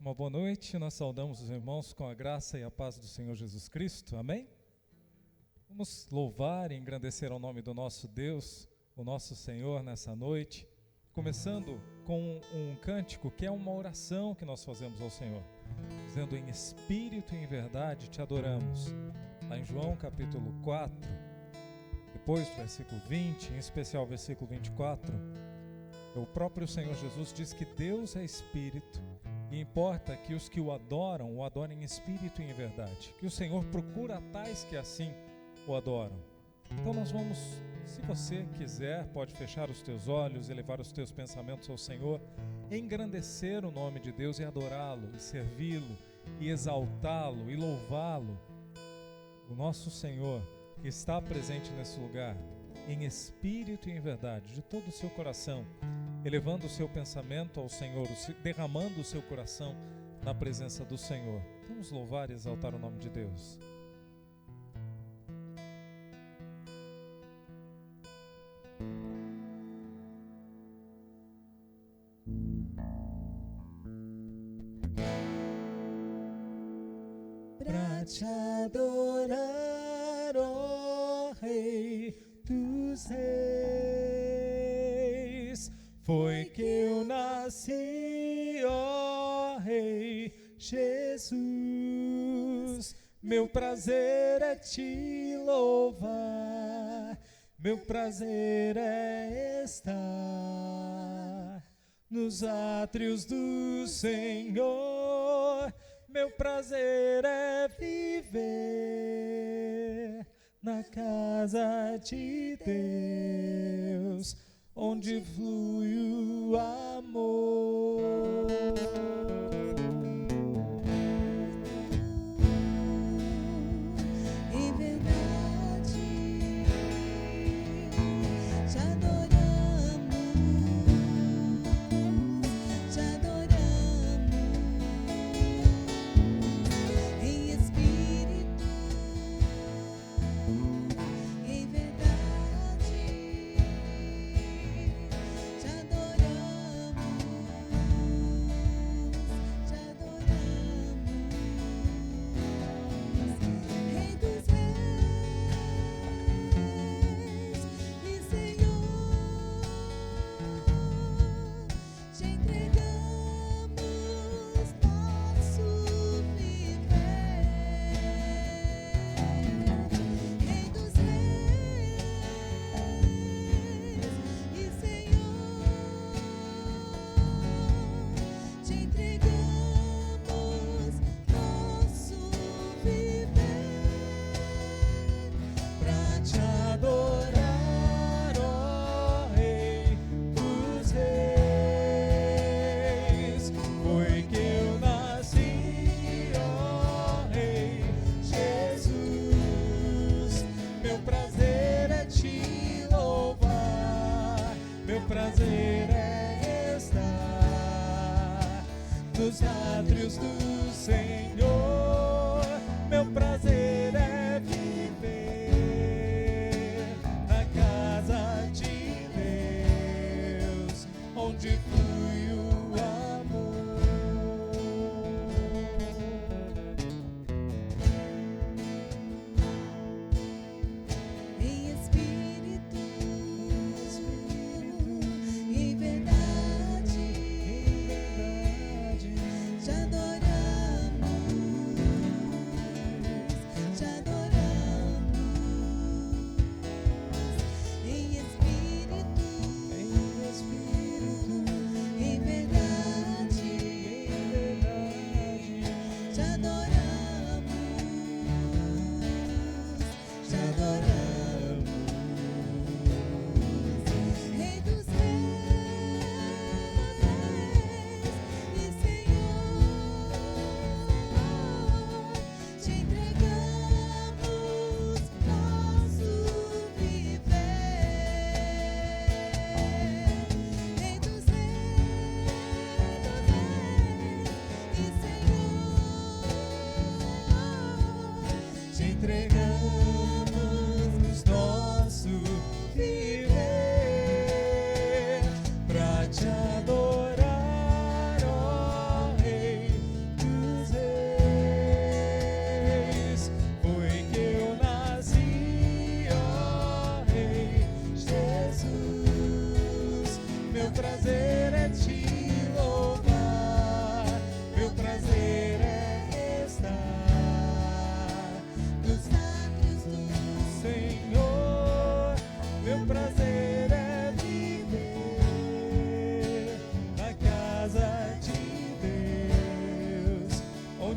Uma boa noite, nós saudamos os irmãos com a graça e a paz do Senhor Jesus Cristo, amém? Vamos louvar e engrandecer ao nome do nosso Deus, o nosso Senhor nessa noite, começando com um cântico que é uma oração que nós fazemos ao Senhor, dizendo: em espírito e em verdade te adoramos. Lá em João capítulo 4, depois do versículo 20, em especial o versículo 24, o próprio Senhor Jesus diz que Deus é espírito e importa que os que o adorem em espírito e em verdade, que o Senhor procura tais que assim o adoram. Então nós vamos, se você quiser, pode fechar os teus olhos e levar os teus pensamentos ao Senhor, engrandecer o nome de Deus e adorá-lo, e servi-lo, e exaltá-lo, e louvá-lo. O nosso Senhor, que está presente nesse lugar, em espírito e em verdade, de todo o seu coração, elevando o seu pensamento ao Senhor, derramando o seu coração na presença do Senhor. Vamos louvar e exaltar o nome de Deus. Pra te adorar, ó Rei dos Reis, foi que eu nasci, ó Rei Jesus. Meu prazer é te louvar, meu prazer é estar nos átrios do Senhor. Meu prazer é viver na casa de Deus, onde flui o amor. Em verdade, te adoramos, te adoramos. Em espírito, em verdade, te adoramos, te adoramos. Rei dos reis e Senhor, te entregamos nosso viver. Rei dos reis e Senhor, te entregamos nosso viver pra te adorar, ó Rei dos Reis. Foi que eu nasci, ó Rei Jesus. Meu prazer é te louvar, meu prazer é estar nos átrios do Senhor. Meu prazer é viver na casa de Deus, onde flui o amor. Em espírito, em verdade, te adoramos, te adoramos. Em espírito, em verdade, te adoramos, te adoramos. Rei dos reis e Senhor, te entregamos nosso viver. Rei dos reis e Senhor,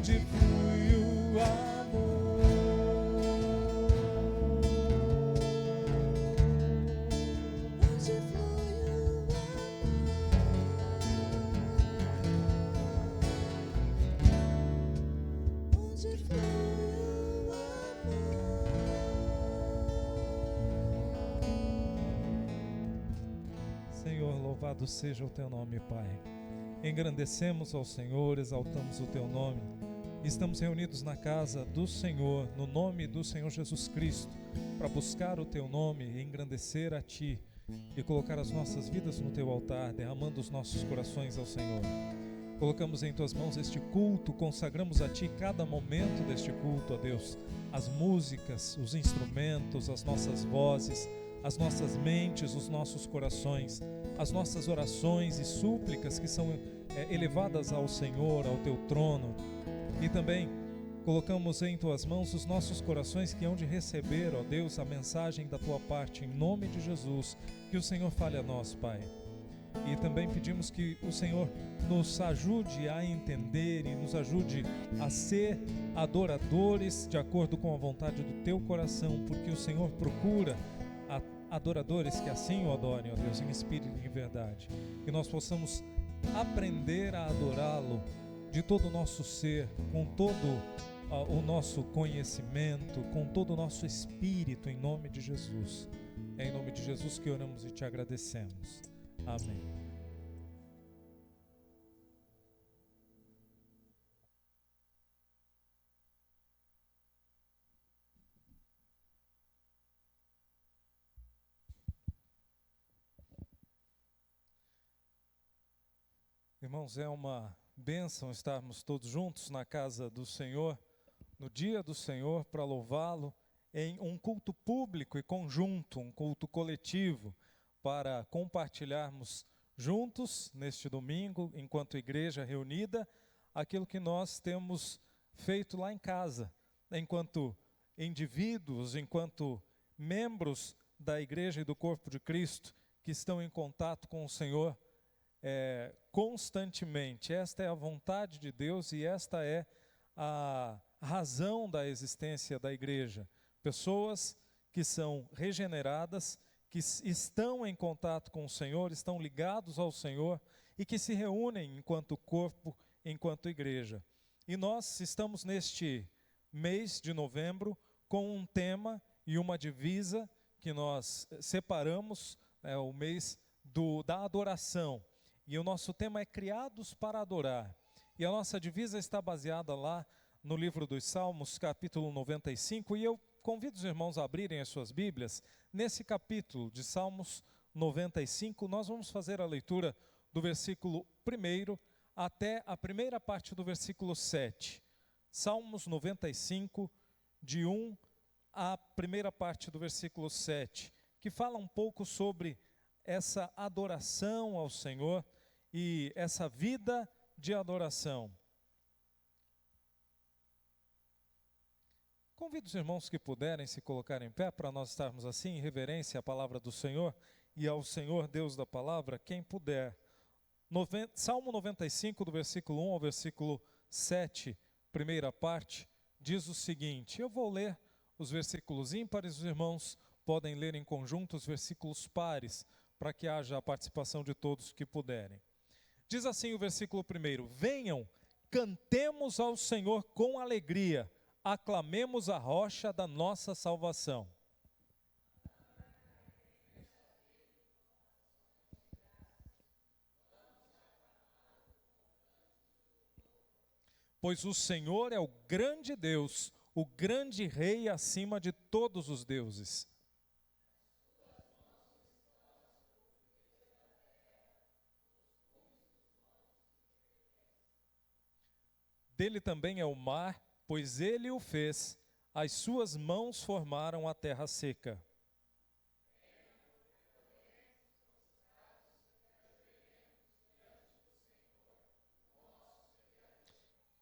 onde flui o amor, onde flui o amor, onde flui o amor. Senhor, louvado seja o teu nome, Pai. Engrandecemos ao Senhor, exaltamos o teu nome. Estamos reunidos na casa do Senhor, no nome do Senhor Jesus Cristo, para buscar o teu nome, engrandecer a ti e colocar as nossas vidas no teu altar, derramando os nossos corações ao Senhor. Colocamos em tuas mãos este culto, consagramos a ti cada momento deste culto, ó Deus, as músicas, os instrumentos, as nossas vozes, as nossas mentes, os nossos corações, as nossas orações e súplicas que são elevadas ao Senhor, ao teu trono. E também colocamos em tuas mãos os nossos corações que hão de receber, ó Deus, a mensagem da tua parte, em nome de Jesus. Que o Senhor fale a nós, Pai. E também pedimos que o Senhor nos ajude a entender e nos ajude a ser adoradores de acordo com a vontade do teu coração, porque o Senhor procura adoradores que assim o adorem, ó Deus, em espírito e em verdade. Que nós possamos aprender a adorá-lo de todo o nosso ser, com todo o nosso conhecimento, com todo o nosso espírito, em nome de Jesus. É em nome de Jesus que oramos e te agradecemos. Amém. Irmãos, é uma bênção estarmos todos juntos na casa do Senhor, no dia do Senhor, para louvá-lo em um culto público e conjunto, um culto coletivo, para compartilharmos juntos neste domingo, enquanto igreja reunida, aquilo que nós temos feito lá em casa, enquanto indivíduos, enquanto membros da igreja e do corpo de Cristo, que estão em contato com o Senhor constantemente. Esta é a vontade de Deus e esta é a razão da existência da igreja. Pessoas que são regeneradas, que estão em contato com o Senhor, estão ligados ao Senhor e que se reúnem enquanto corpo, enquanto igreja. E nós estamos neste mês de novembro com um tema e uma divisa que nós separamos, o mês da adoração. E o nosso tema é Criados para Adorar. E a nossa divisa está baseada lá no livro dos Salmos, capítulo 95. E eu convido os irmãos a abrirem as suas Bíblias. Nesse capítulo de Salmos 95, nós vamos fazer a leitura do versículo 1 até a primeira parte do versículo 7. Salmos 95, de 1 à primeira parte do versículo 7, que fala um pouco sobre essa adoração ao Senhor e essa vida de adoração. Convido os irmãos que puderem se colocar em pé para nós estarmos assim em reverência à palavra do Senhor e ao Senhor Deus da palavra, quem puder. Salmo 95, do versículo 1 ao versículo 7, primeira parte, diz o seguinte. Eu vou ler os versículos ímpares, os irmãos podem ler em conjunto os versículos pares, para que haja a participação de todos que puderem. Diz assim o versículo 1: Venham, cantemos ao Senhor com alegria, aclamemos a rocha da nossa salvação. Pois o Senhor é o grande Deus, o grande Rei acima de todos os deuses. Dele também é o mar, pois ele o fez, as suas mãos formaram a terra seca.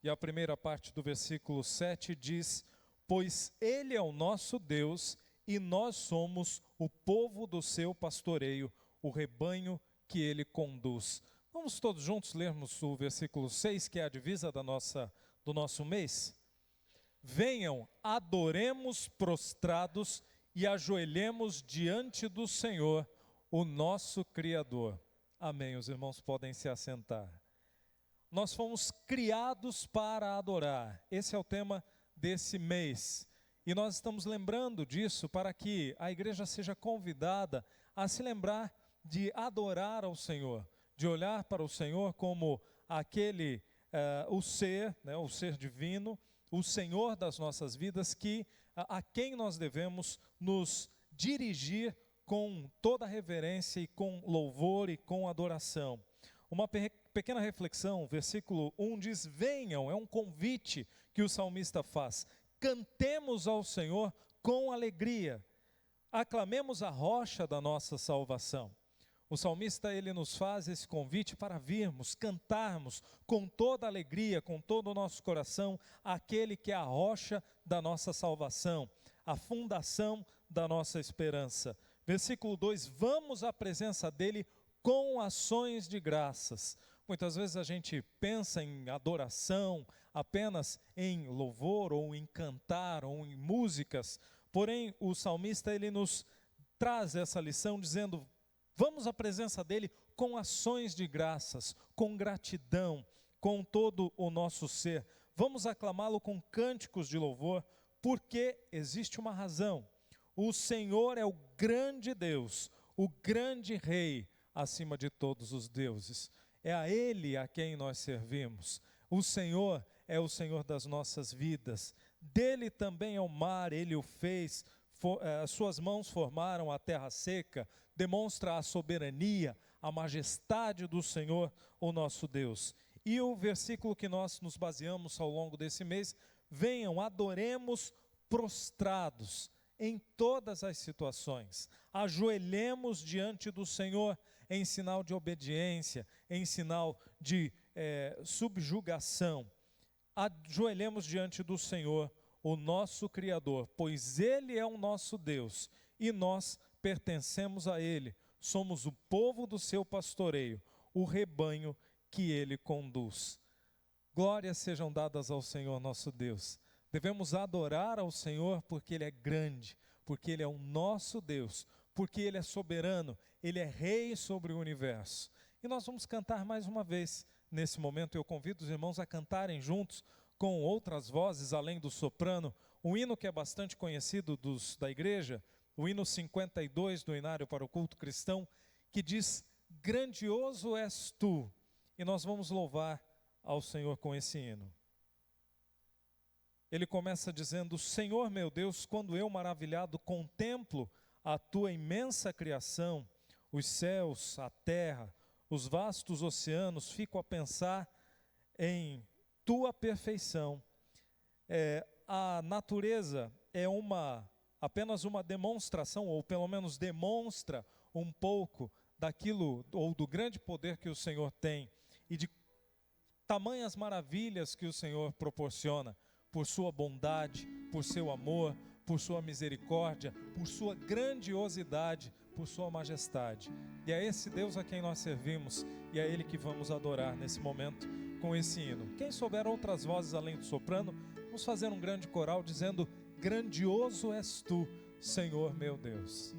E a primeira parte do versículo 7 diz: Pois ele é o nosso Deus e nós somos o povo do seu pastoreio, o rebanho que ele conduz. Vamos todos juntos lermos o versículo 6, que é a divisa do do nosso mês? Venham, adoremos prostrados e ajoelhemos diante do Senhor, o nosso Criador. Amém. Os irmãos podem se assentar. Nós fomos criados para adorar. Esse é o tema desse mês. E nós estamos lembrando disso para que a igreja seja convidada a se lembrar de adorar ao Senhor, de olhar para o Senhor como aquele, o ser divino, o Senhor das nossas vidas, a quem nós devemos nos dirigir com toda reverência e com louvor e com adoração. Uma pequena reflexão, versículo 1 diz: venham, é um convite que o salmista faz. Cantemos ao Senhor com alegria, aclamemos a rocha da nossa salvação. O salmista, ele nos faz esse convite para virmos, cantarmos com toda alegria, com todo o nosso coração, aquele que é a rocha da nossa salvação, a fundação da nossa esperança. Versículo 2, vamos à presença dele com ações de graças. Muitas vezes a gente pensa em adoração, apenas em louvor, ou em cantar, ou em músicas. Porém, o salmista, ele nos traz essa lição dizendo: vamos à presença dele com ações de graças, com gratidão, com todo o nosso ser. Vamos aclamá-lo com cânticos de louvor, porque existe uma razão. O Senhor é o grande Deus, o grande Rei, acima de todos os deuses. É a Ele a quem nós servimos. O Senhor é o Senhor das nossas vidas. Dele também é o mar, Ele o fez. As suas mãos formaram a terra seca. Demonstra a soberania, a majestade do Senhor, o nosso Deus. E o versículo que nós nos baseamos ao longo desse mês: venham, adoremos prostrados em todas as situações. Ajoelhemos diante do Senhor em sinal de obediência, em sinal de subjugação. Ajoelhemos diante do Senhor, o nosso Criador, pois Ele é o nosso Deus e nós pertencemos a Ele. Somos o povo do seu pastoreio, o rebanho que Ele conduz. Glórias sejam dadas ao Senhor nosso Deus. Devemos adorar ao Senhor porque Ele é grande, porque Ele é o nosso Deus, porque Ele é soberano, Ele é Rei sobre o universo. E nós vamos cantar mais uma vez. Nesse momento eu convido os irmãos a cantarem juntos, com outras vozes além do soprano, um hino que é bastante conhecido da igreja, o hino 52 do Inário para o Culto Cristão, que diz: grandioso és tu. E nós vamos louvar ao Senhor com esse hino. Ele começa dizendo: Senhor meu Deus, quando eu maravilhado contemplo a tua imensa criação, os céus, a terra, os vastos oceanos, fico a pensar em tua perfeição. A natureza é apenas uma demonstração, ou pelo menos demonstra um pouco daquilo, ou do grande poder que o Senhor tem, e de tamanhas maravilhas que o Senhor proporciona, por sua bondade, por seu amor, por sua misericórdia, por sua grandiosidade, por sua majestade. E é esse Deus a quem nós servimos, e é Ele que vamos adorar nesse momento com esse hino. Quem souber outras vozes além do soprano, vamos fazer um grande coral dizendo: grandioso és tu, Senhor meu Deus.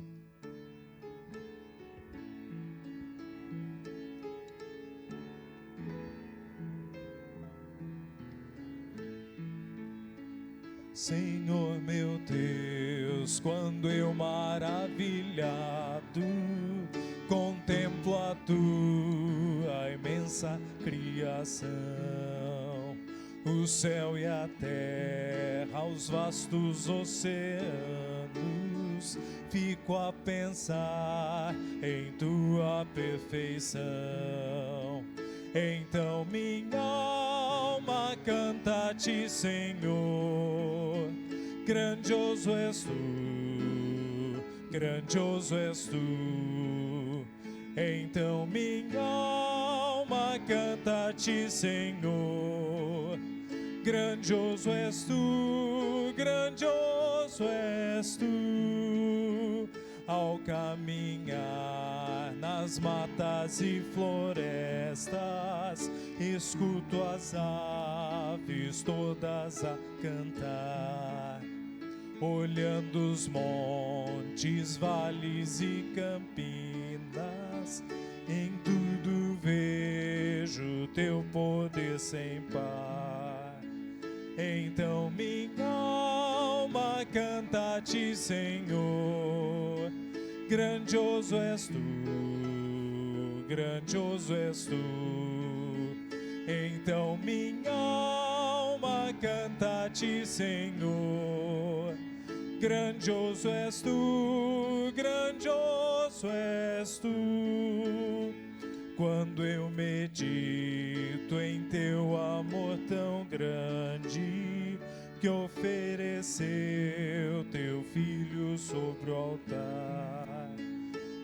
Senhor meu Deus, quando eu maravilhado contemplo a tua imensa criação, o céu e a terra, os vastos oceanos, fico a pensar em tua perfeição. Então minha alma canta-te, Senhor, grandioso és tu, grandioso és tu. Então minha alma canta-te, Senhor, grandioso és tu, grandioso és tu. Ao caminhar nas matas e florestas, escuto as aves aves todas a cantar, olhando os montes, vales e campinas, em tudo vejo teu poder sem par. Então minha alma canta a ti, Senhor, grandioso és tu, grandioso és tu. Então minha alma canta a ti, Senhor, grandioso és tu, grandioso és tu. Quando eu medito em teu amor tão grande, que ofereceu teu filho sobre o altar,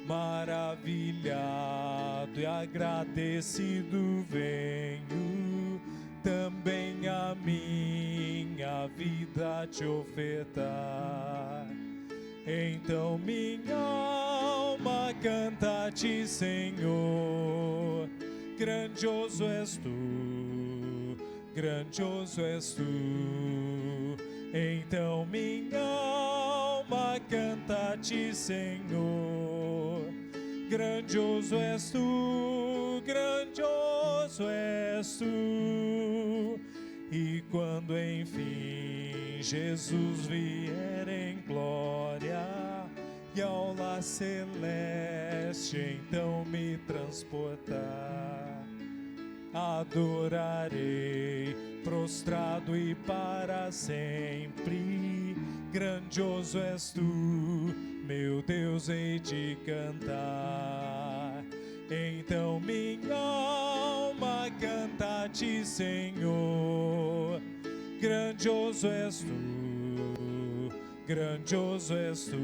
maravilhado e agradecido venho também a minha vida te ofertar. Então minha alma canta a ti, Senhor, grandioso és tu, grandioso és tu. Então minha alma canta a ti, Senhor, grandioso és tu, grandioso és tu. E quando enfim Jesus vier em glória e ao lar celeste então me transportar, adorarei prostrado e para sempre. Grandioso és tu, meu Deus, hei de cantar. Então minha alma canta a ti, Senhor, grandioso és tu, grandioso és tu.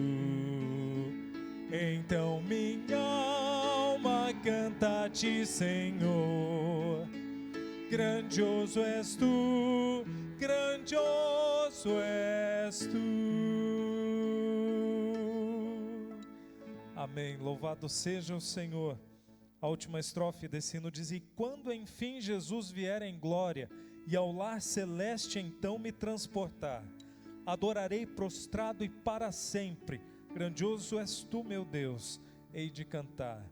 Então minha alma canta a ti, Senhor, grandioso és tu, grandioso és tu. Amém. Louvado seja o Senhor. A última estrofe desse hino diz: e quando enfim Jesus vier em glória e ao lar celeste então me transportar, adorarei prostrado e para sempre. Grandioso és tu, meu Deus, hei de cantar.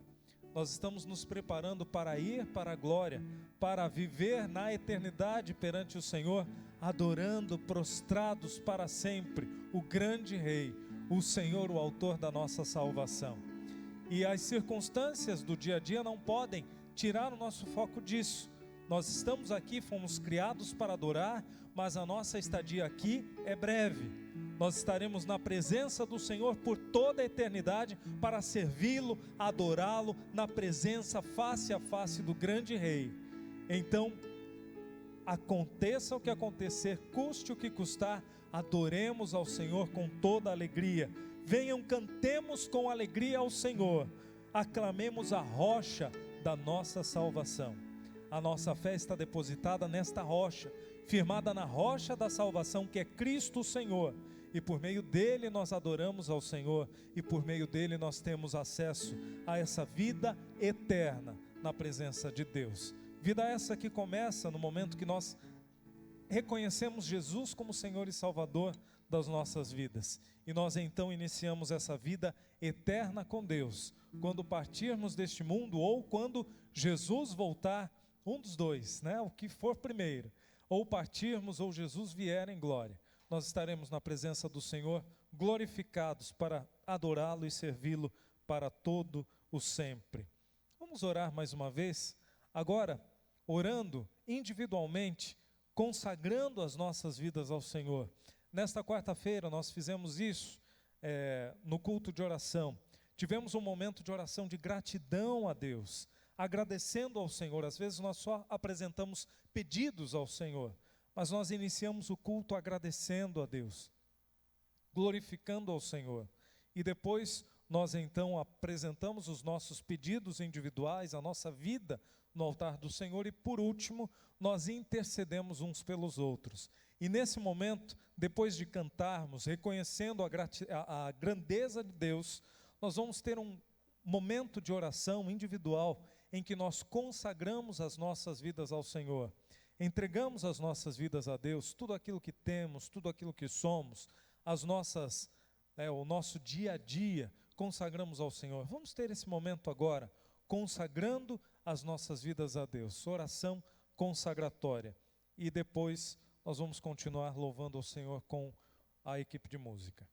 Nós estamos nos preparando para ir para a glória, para viver na eternidade perante o Senhor, adorando prostrados para sempre o grande Rei, o Senhor, o autor da nossa salvação. E as circunstâncias do dia a dia não podem tirar o nosso foco disso. Nós estamos aqui, fomos criados para adorar, mas a nossa estadia aqui é breve. Nós estaremos na presença do Senhor por toda a eternidade para servi-lo, adorá-lo, na presença face a face do grande Rei. Então, aconteça o que acontecer, custe o que custar, adoremos ao Senhor com toda a alegria. Venham, cantemos com alegria ao Senhor, aclamemos a rocha da nossa salvação. A nossa fé está depositada nesta rocha, firmada na rocha da salvação que é Cristo o Senhor, e por meio dele nós adoramos ao Senhor, e por meio dele nós temos acesso a essa vida eterna na presença de Deus. Vida essa que começa no momento que nós reconhecemos Jesus como Senhor e Salvador das nossas vidas, e nós então iniciamos essa vida eterna com Deus, quando partirmos deste mundo, ou quando Jesus voltar, um dos dois, né? O que for primeiro, ou partirmos, ou Jesus vier em glória, nós estaremos na presença do Senhor, glorificados para adorá-lo e servi-lo para todo o sempre. Vamos orar mais uma vez, agora orando individualmente, consagrando as nossas vidas ao Senhor. Nesta quarta-feira nós fizemos isso no culto de oração. Tivemos um momento de oração de gratidão a Deus, agradecendo ao Senhor. Às vezes nós só apresentamos pedidos ao Senhor, mas nós iniciamos o culto agradecendo a Deus, glorificando ao Senhor. E depois nós então apresentamos os nossos pedidos individuais, a nossa vida no altar do Senhor, e por último nós intercedemos uns pelos outros. E nesse momento, depois de cantarmos, reconhecendo a grandeza de Deus, nós vamos ter um momento de oração individual em que nós consagramos as nossas vidas ao Senhor. entregamos as nossas vidas a Deus, tudo aquilo que temos, tudo aquilo que somos, o nosso dia a dia, consagramos ao Senhor. Vamos ter esse momento agora, consagrando as nossas vidas a Deus, oração consagratória. E depois nós vamos continuar louvando ao Senhor com a equipe de música.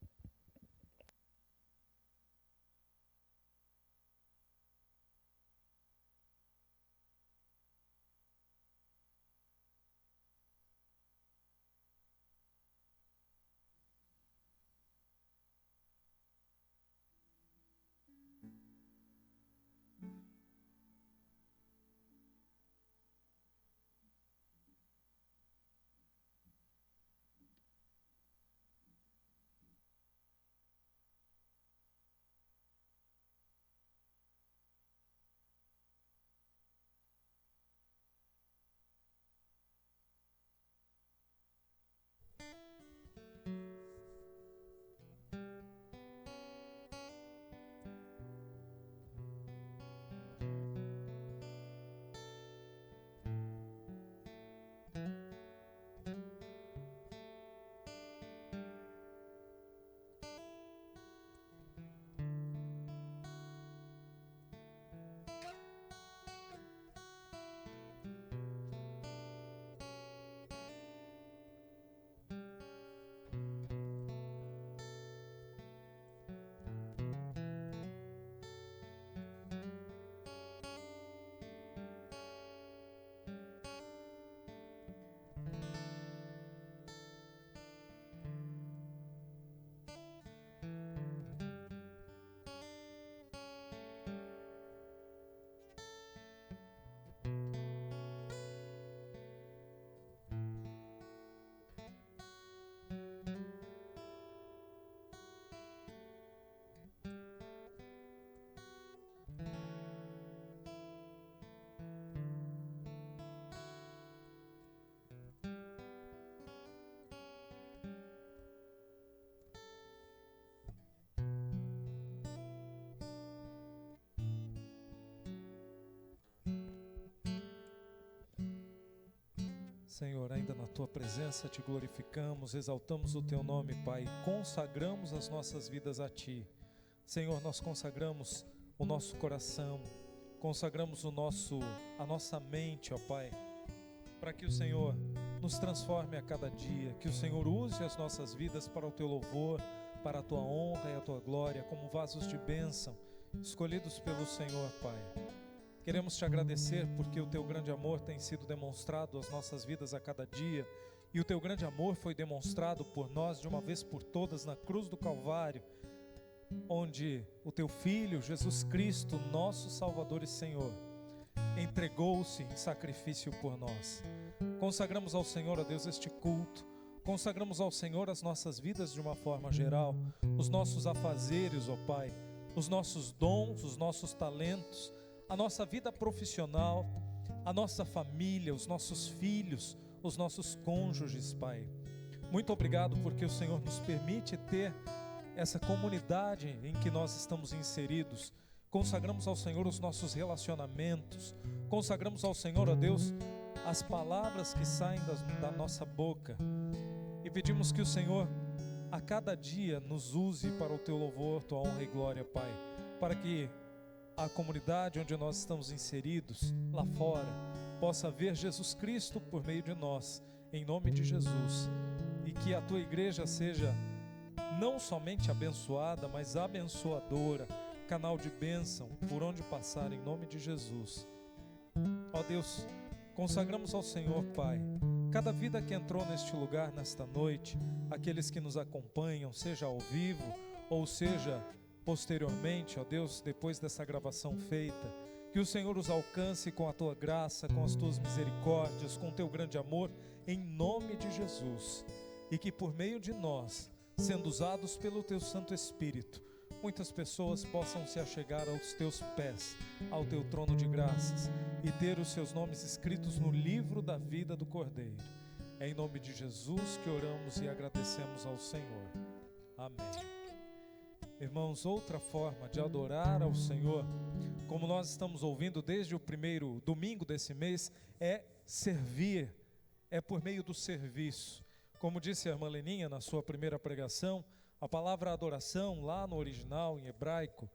Senhor, ainda na Tua presença te glorificamos, exaltamos o Teu nome, Pai, e consagramos as nossas vidas a Ti. Senhor, nós consagramos o nosso coração, consagramos a nossa mente, ó Pai, para que o Senhor nos transforme a cada dia, que o Senhor use as nossas vidas para o Teu louvor, para a Tua honra e a Tua glória, como vasos de bênção, escolhidos pelo Senhor, Pai. Queremos te agradecer porque o Teu grande amor tem sido demonstrado às nossas vidas a cada dia, e o Teu grande amor foi demonstrado por nós de uma vez por todas na cruz do Calvário, onde o Teu Filho, Jesus Cristo, nosso Salvador e Senhor, entregou-se em sacrifício por nós. Consagramos ao Senhor, ó Deus, este culto, consagramos ao Senhor as nossas vidas de uma forma geral, os nossos afazeres, ó Pai, os nossos dons, os nossos talentos, a nossa vida profissional, a nossa família, os nossos filhos, os nossos cônjuges, Pai. Muito obrigado porque o Senhor nos permite ter essa comunidade em que nós estamos inseridos. Consagramos ao Senhor os nossos relacionamentos, consagramos ao Senhor, ó Deus, as palavras que saem da nossa boca, e pedimos que o Senhor a cada dia nos use para o Teu louvor, Tua honra e glória, Pai, para que a comunidade onde nós estamos inseridos, lá fora, possa ver Jesus Cristo por meio de nós, em nome de Jesus, e que a Tua igreja seja não somente abençoada, mas abençoadora, canal de bênção por onde passar, em nome de Jesus. Ó Deus, consagramos ao Senhor, Pai, cada vida que entrou neste lugar nesta noite, aqueles que nos acompanham, seja ao vivo ou seja posteriormente, ó Deus, depois dessa gravação feita, que o Senhor os alcance com a Tua graça, com as Tuas misericórdias, com o Teu grande amor, em nome de Jesus, e que por meio de nós, sendo usados pelo Teu Santo Espírito, muitas pessoas possam se achegar aos Teus pés, ao Teu trono de graças, e ter os seus nomes escritos no livro da vida do Cordeiro. É em nome de Jesus que oramos e agradecemos ao Senhor. Amém. Irmãos, outra forma de adorar ao Senhor, como nós estamos ouvindo desde o primeiro domingo desse mês, é servir é por meio do serviço. Como disse a irmã Leninha na sua primeira pregação, a palavra adoração, lá no original, em hebraico,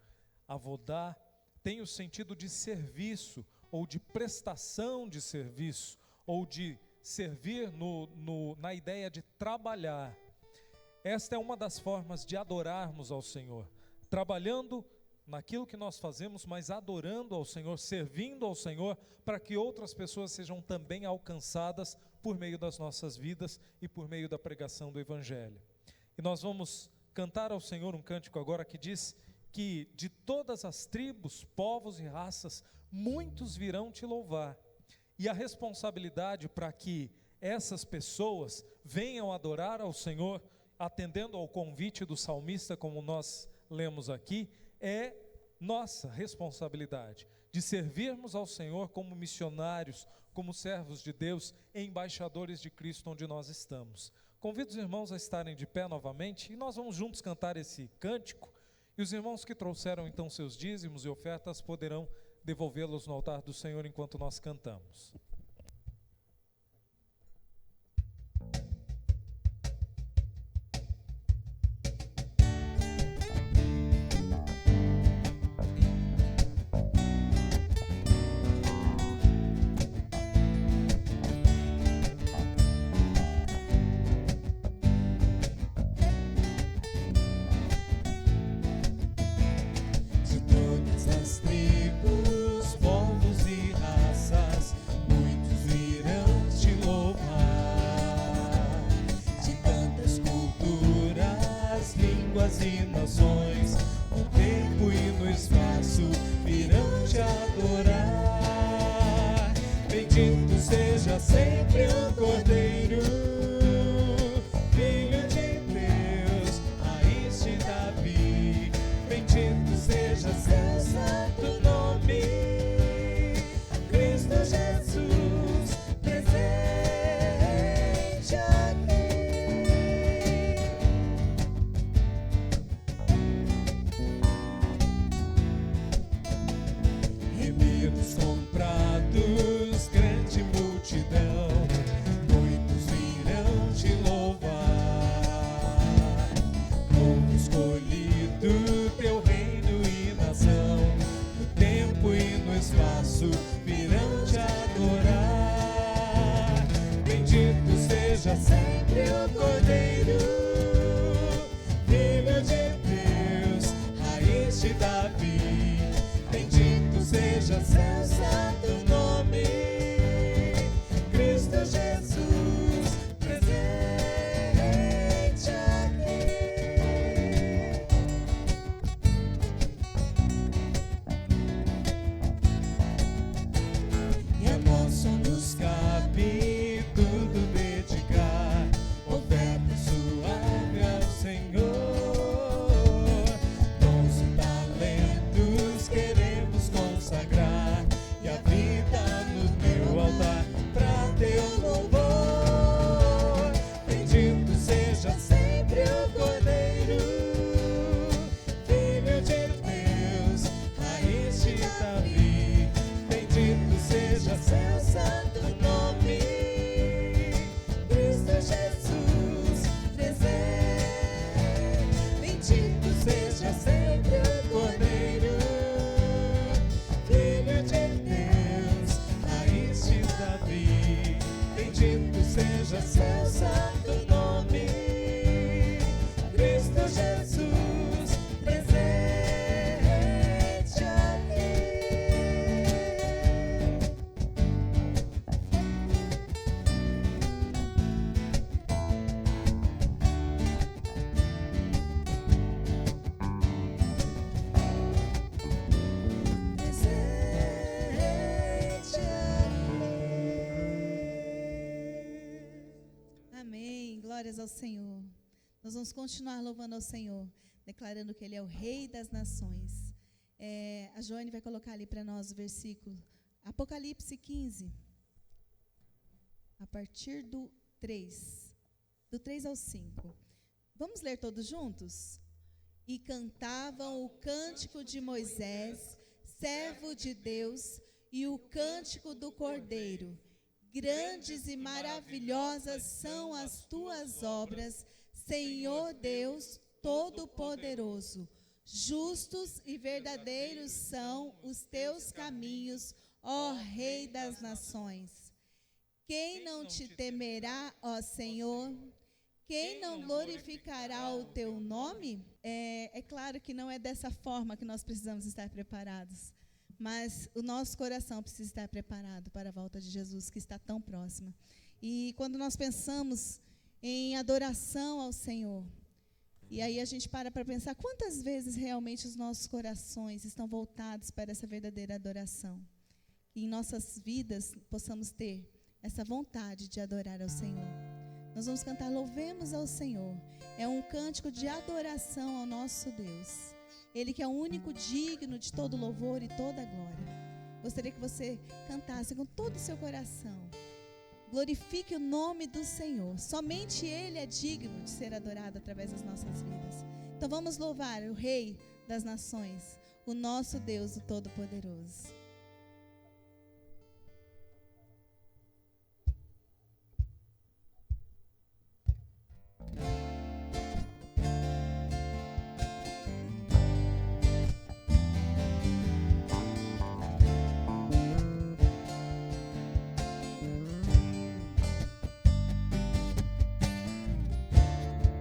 avodá, tem o sentido de serviço, ou de prestação de serviço, ou de servir na ideia de trabalhar. Esta é uma das formas de adorarmos ao Senhor, trabalhando naquilo que nós fazemos, mas adorando ao Senhor, servindo ao Senhor, para que outras pessoas sejam também alcançadas por meio das nossas vidas e por meio da pregação do Evangelho. E nós vamos cantar ao Senhor um cântico agora que diz que de todas as tribos, povos e raças, muitos virão te louvar. E a responsabilidade para que essas pessoas venham adorar ao Senhor, atendendo ao convite do salmista, como nós lemos aqui, é nossa responsabilidade de servirmos ao Senhor como missionários, como servos de Deus, embaixadores de Cristo onde nós estamos. Convido os irmãos a estarem de pé novamente e nós vamos juntos cantar esse cântico. E os irmãos que trouxeram então seus dízimos e ofertas poderão devolvê-los no altar do Senhor enquanto nós cantamos. E nações, no tempo e no espaço, virão te adorar. Bendito seja sempre o Cordeiro, Filho de Deus, raiz de Davi. Bendito seja seu santo nome, Cristo Jesus, presente aqui. Comprados, grande multidão, muitos virão te louvar. Povo escolhido, teu reino e nação, no tempo e no espaço, virão te adorar. Bendito seja sempre o Cordeiro, Filho de Deus, raiz de Davi. Bendito seja seu santo nome, Cristo Jesus, presente aqui. E a nós só nos cabe tudo dedicar, oferta suave ao Senhor. Dons e talentos queremos consagrar, e a vida no teu altar pra teu louvor. Bendito seja sempre o Cordeiro, Filho de Deus, raiz de Davi. Bendito seja seu santo nome, Cristo Jesus, presente. Bendito seja sempre o Cordeiro, Filho de Deus, raiz de Davi. Bendito seja seu santo nome, Cristo Jesus, presente aqui. Presente aqui. Amém, glórias ao Senhor. Nós vamos continuar louvando ao Senhor, declarando que Ele é o Rei das Nações. A Joane vai colocar ali para nós o versículo, Apocalipse 15, a partir do 3 ao 5. Vamos ler todos juntos? E cantavam o cântico de Moisés, servo de Deus, e o cântico do Cordeiro, Grandes e maravilhosas são as tuas obras, Senhor Deus Todo-Poderoso. Justos e verdadeiros são os teus caminhos, ó Rei das nações. Quem não te temerá, ó Senhor? Quem não glorificará o teu nome? É claro que não é dessa forma que nós precisamos estar preparados, mas o nosso coração precisa estar preparado para a volta de Jesus, que está tão próxima. E quando nós pensamos em adoração ao Senhor, e aí a gente para pensar quantas vezes realmente os nossos corações estão voltados para essa verdadeira adoração. E em nossas vidas possamos ter essa vontade de adorar ao Senhor. Nós vamos cantar Louvemos ao Senhor. É um cântico de adoração ao nosso Deus. Ele que é o único digno de todo louvor e toda glória. Gostaria que você cantasse com todo o seu coração. Glorifique o nome do Senhor. Somente Ele é digno de ser adorado através das nossas vidas. Então vamos louvar o Rei das nações, o nosso Deus, o Todo-Poderoso.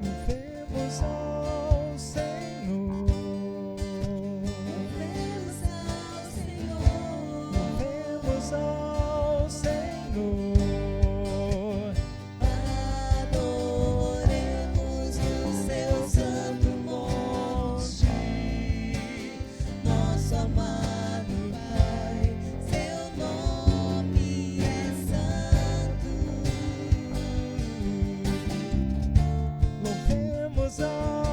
Louvemos ao Senhor. Louvemos ao Senhor. Louvemos ao Senhor. Adoremos no seu santo monte, nosso amado Pai, seu nome é santo. Louvemos ao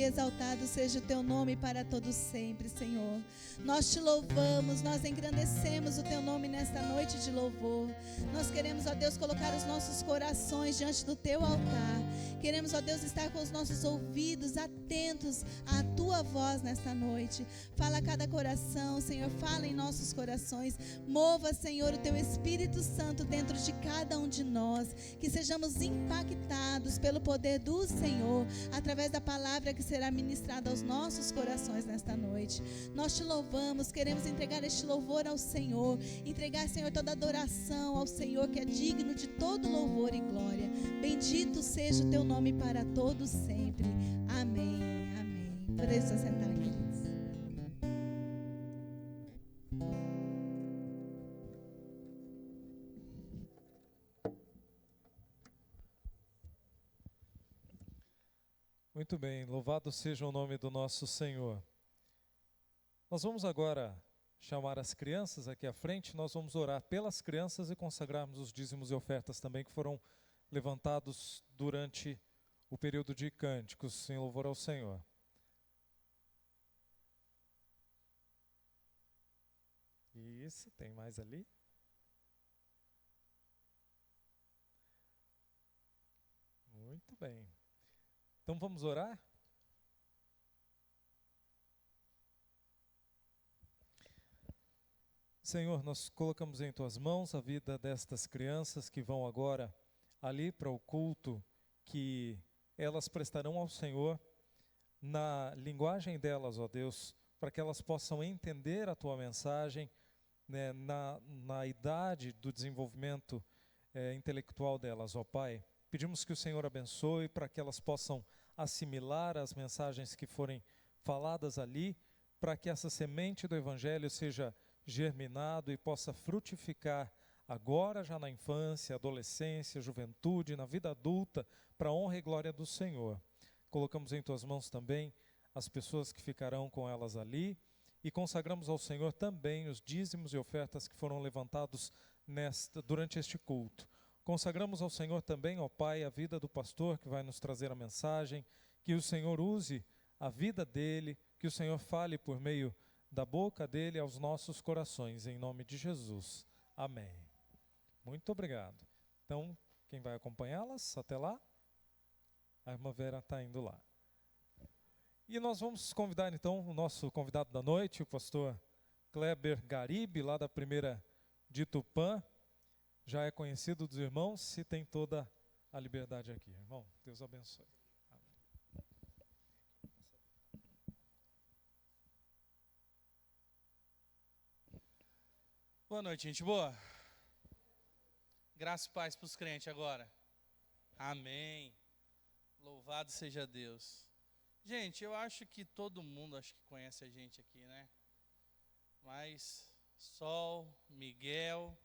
e exaltado seja o teu nome para todo sempre, Senhor. Nós te louvamos, nós engrandecemos o teu nome nesta noite de louvor. Nós queremos, ó Deus, colocar os nossos corações diante do teu altar. Queremos, ó Deus, estar com os nossos ouvidos atentos à tua voz nesta noite. Fala a cada coração, Senhor, fala em nossos corações. Mova, Senhor, o teu Espírito Santo dentro de cada um de nós. Que sejamos impactados pelo poder do Senhor, através da palavra que será ministrada aos nossos corações nesta noite. Nós te louvamos, queremos entregar este louvor ao Senhor. Entregar, Senhor, toda adoração ao Senhor, que é digno de todo louvor e glória. Bendito seja o teu nome para todos sempre. Amém, amém. Por isso, sentar, queridos. Muito bem, louvado seja o nome do nosso Senhor. Nós vamos agora chamar as crianças aqui à frente, nós vamos orar pelas crianças e consagrarmos os dízimos e ofertas também que foram levantados durante o período de cânticos em louvor ao Senhor. Isso, tem mais ali? Muito bem. Então vamos orar? Senhor, nós colocamos em tuas mãos a vida destas crianças que vão agora ali para o culto que elas prestarão ao Senhor na linguagem delas, ó Deus, para que elas possam entender a tua mensagem, né, na idade do desenvolvimento intelectual delas, ó Pai. Pedimos que o Senhor abençoe para que elas possam assimilar as mensagens que forem faladas ali, para que essa semente do Evangelho seja germinado e possa frutificar agora já na infância, adolescência, juventude, na vida adulta, para a honra e glória do Senhor. Colocamos em tuas mãos também as pessoas que ficarão com elas ali e consagramos ao Senhor também os dízimos e ofertas que foram levantados durante este culto. Consagramos ao Senhor também, ó Pai, a vida do pastor que vai nos trazer a mensagem, que o Senhor use a vida dele, que o Senhor fale por meio da boca dele aos nossos corações, em nome de Jesus. Amém. Muito obrigado. Então, quem vai acompanhá-las até lá? A irmã Vera está indo lá. E nós vamos convidar então o nosso convidado da noite, o pastor Kleber Garibe, lá da primeira de Tupã. Já é conhecido dos irmãos, se tem toda a liberdade aqui. Irmão, Deus abençoe. Amém. Boa noite, gente boa. Graça e paz para os crentes agora. Amém. Louvado seja Deus. Gente, eu acho que todo mundo conhece a gente aqui, né? Mas Sol, Miguel,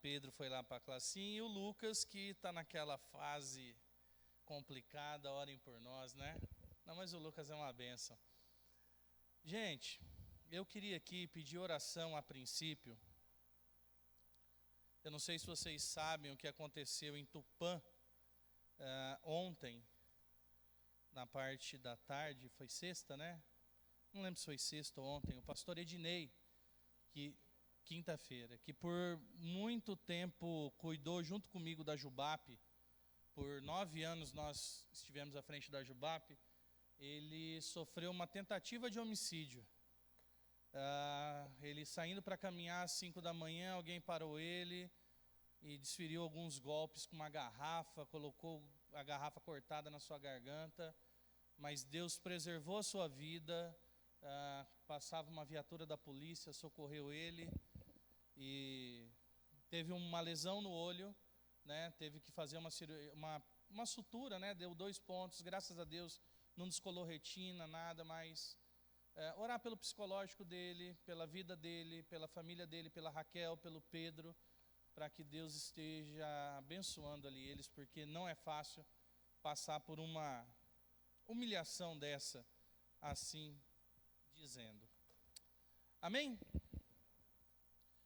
Pedro foi lá para a classinha e o Lucas que está naquela fase complicada, orem por nós, né? Não, mas o Lucas é uma bênção. Gente, eu queria aqui pedir oração a princípio. Eu não sei se vocês sabem o que aconteceu em Tupã ontem, na parte da tarde, foi sexta, né? Não lembro se foi sexta ou ontem. O pastor Ednei, quinta-feira, que por muito tempo cuidou junto comigo da Jubap, por 9 anos nós estivemos à frente da Jubap, ele sofreu uma tentativa de homicídio. Ele saindo para caminhar às 5 da manhã, alguém parou ele e desferiu alguns golpes com uma garrafa, colocou a garrafa cortada na sua garganta, mas Deus preservou a sua vida. Passava uma viatura da polícia, socorreu ele e teve uma lesão no olho, né? Teve que fazer uma sutura, né? Deu 2 pontos, graças a Deus não descolou retina, nada, mas orar pelo psicológico dele, pela vida dele, pela família dele, pela Raquel, pelo Pedro, para que Deus esteja abençoando ali eles, porque não é fácil passar por uma humilhação dessa, assim dizendo. Amém?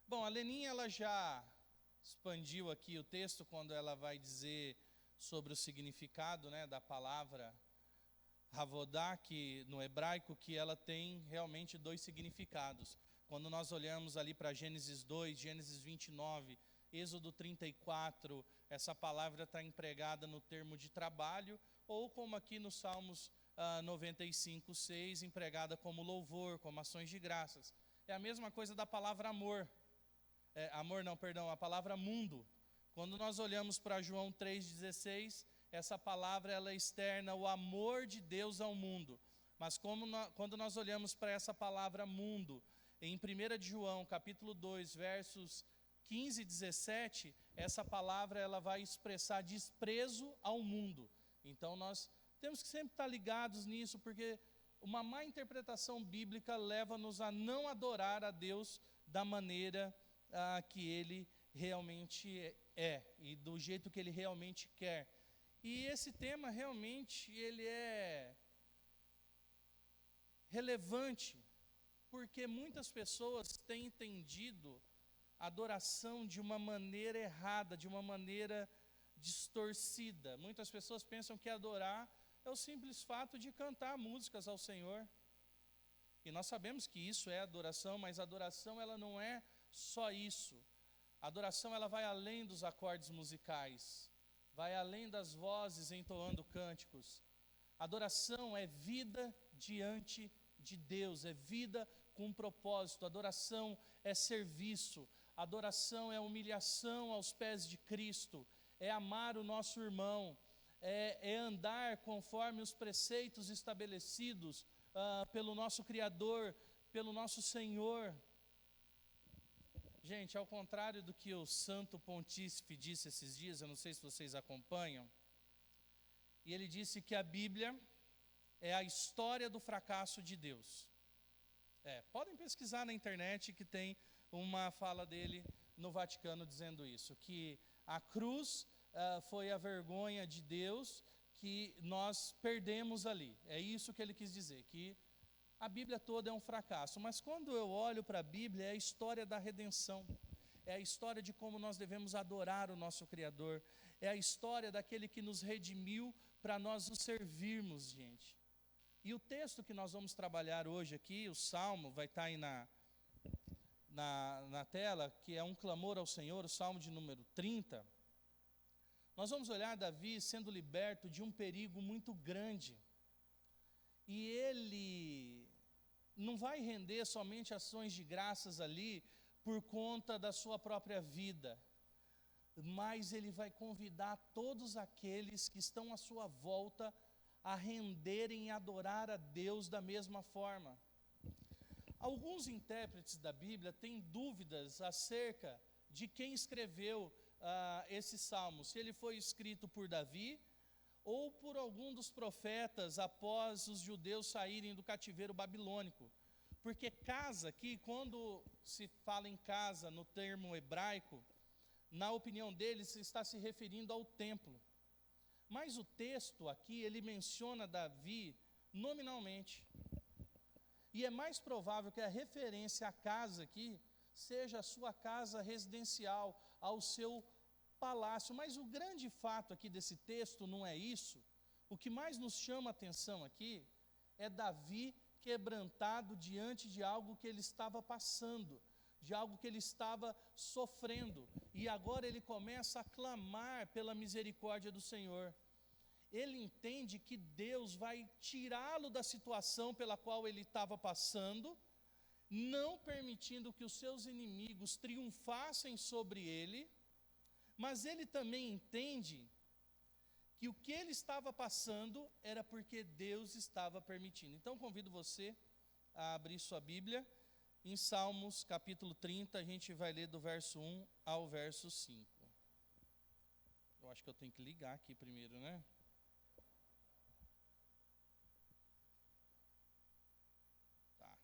Bom, a Leninha ela já expandiu aqui o texto quando ela vai dizer sobre o significado, né, da palavra Havodá, que no hebraico, que ela tem realmente dois significados. Quando nós olhamos ali para Gênesis 2, Gênesis 29, Êxodo 34, essa palavra está empregada no termo de trabalho, ou como aqui no Salmos 95, 6, empregada como louvor, como ações de graças. É a mesma coisa da palavra amor. A palavra mundo. Quando nós olhamos para João 3,16, essa palavra ela externa o amor de Deus ao mundo. Mas quando nós olhamos para essa palavra mundo, em 1 de João, capítulo 2, versos 15 e 17, essa palavra ela vai expressar desprezo ao mundo. Então nós temos que sempre estar ligados nisso, porque uma má interpretação bíblica leva-nos a não adorar a Deus da maneira que Ele realmente é e do jeito que Ele realmente quer. E esse tema realmente ele é relevante, porque muitas pessoas têm entendido a adoração de uma maneira errada, de uma maneira distorcida. Muitas pessoas pensam que adorar é o simples fato de cantar músicas ao Senhor. E nós sabemos que isso é adoração, mas a adoração ela não é só isso. A adoração ela vai além dos acordes musicais, vai além das vozes entoando cânticos. Adoração é vida diante de Deus, é vida com propósito. Adoração é serviço, adoração é humilhação aos pés de Cristo, é amar o nosso irmão, é andar conforme os preceitos estabelecidos pelo nosso Criador, pelo nosso Senhor. Gente, ao contrário do que o Santo Pontífice disse esses dias, eu não sei se vocês acompanham, e ele disse que a Bíblia é a história do fracasso de Deus. Podem pesquisar na internet que tem uma fala dele no Vaticano dizendo isso, que a cruz foi a vergonha de Deus que nós perdemos ali. É isso que ele quis dizer, que a Bíblia toda é um fracasso. Mas quando eu olho para a Bíblia, é a história da redenção, é a história de como nós devemos adorar o nosso Criador, é a história daquele que nos redimiu para nós o servirmos, gente. E o texto que nós vamos trabalhar hoje aqui, o Salmo, vai estar aí na tela, que é um clamor ao Senhor, o Salmo de número 30. Nós vamos olhar Davi sendo liberto de um perigo muito grande. E ele não vai render somente ações de graças ali por conta da sua própria vida, mas ele vai convidar todos aqueles que estão à sua volta a renderem e adorar a Deus da mesma forma. Alguns intérpretes da Bíblia têm dúvidas acerca de quem escreveu esse salmo, se ele foi escrito por Davi ou por algum dos profetas após os judeus saírem do cativeiro babilônico. Porque casa aqui, quando se fala em casa no termo hebraico, na opinião deles está se referindo ao templo. Mas o texto aqui, ele menciona Davi nominalmente. E é mais provável que a referência à casa aqui seja a sua casa residencial, ao seu palácio. Mas o grande fato aqui desse texto não é isso. O que mais nos chama a atenção aqui é Davi quebrantado diante de algo que ele estava passando, de algo que ele estava sofrendo. E agora ele começa a clamar pela misericórdia do Senhor. Ele entende que Deus vai tirá-lo da situação pela qual ele estava passando, não permitindo que os seus inimigos triunfassem sobre ele, mas ele também entende que o que ele estava passando era porque Deus estava permitindo. Então convido você a abrir sua Bíblia em Salmos capítulo 30, a gente vai ler do verso 1 ao verso 5. Eu acho que eu tenho que ligar aqui primeiro, né? Tá.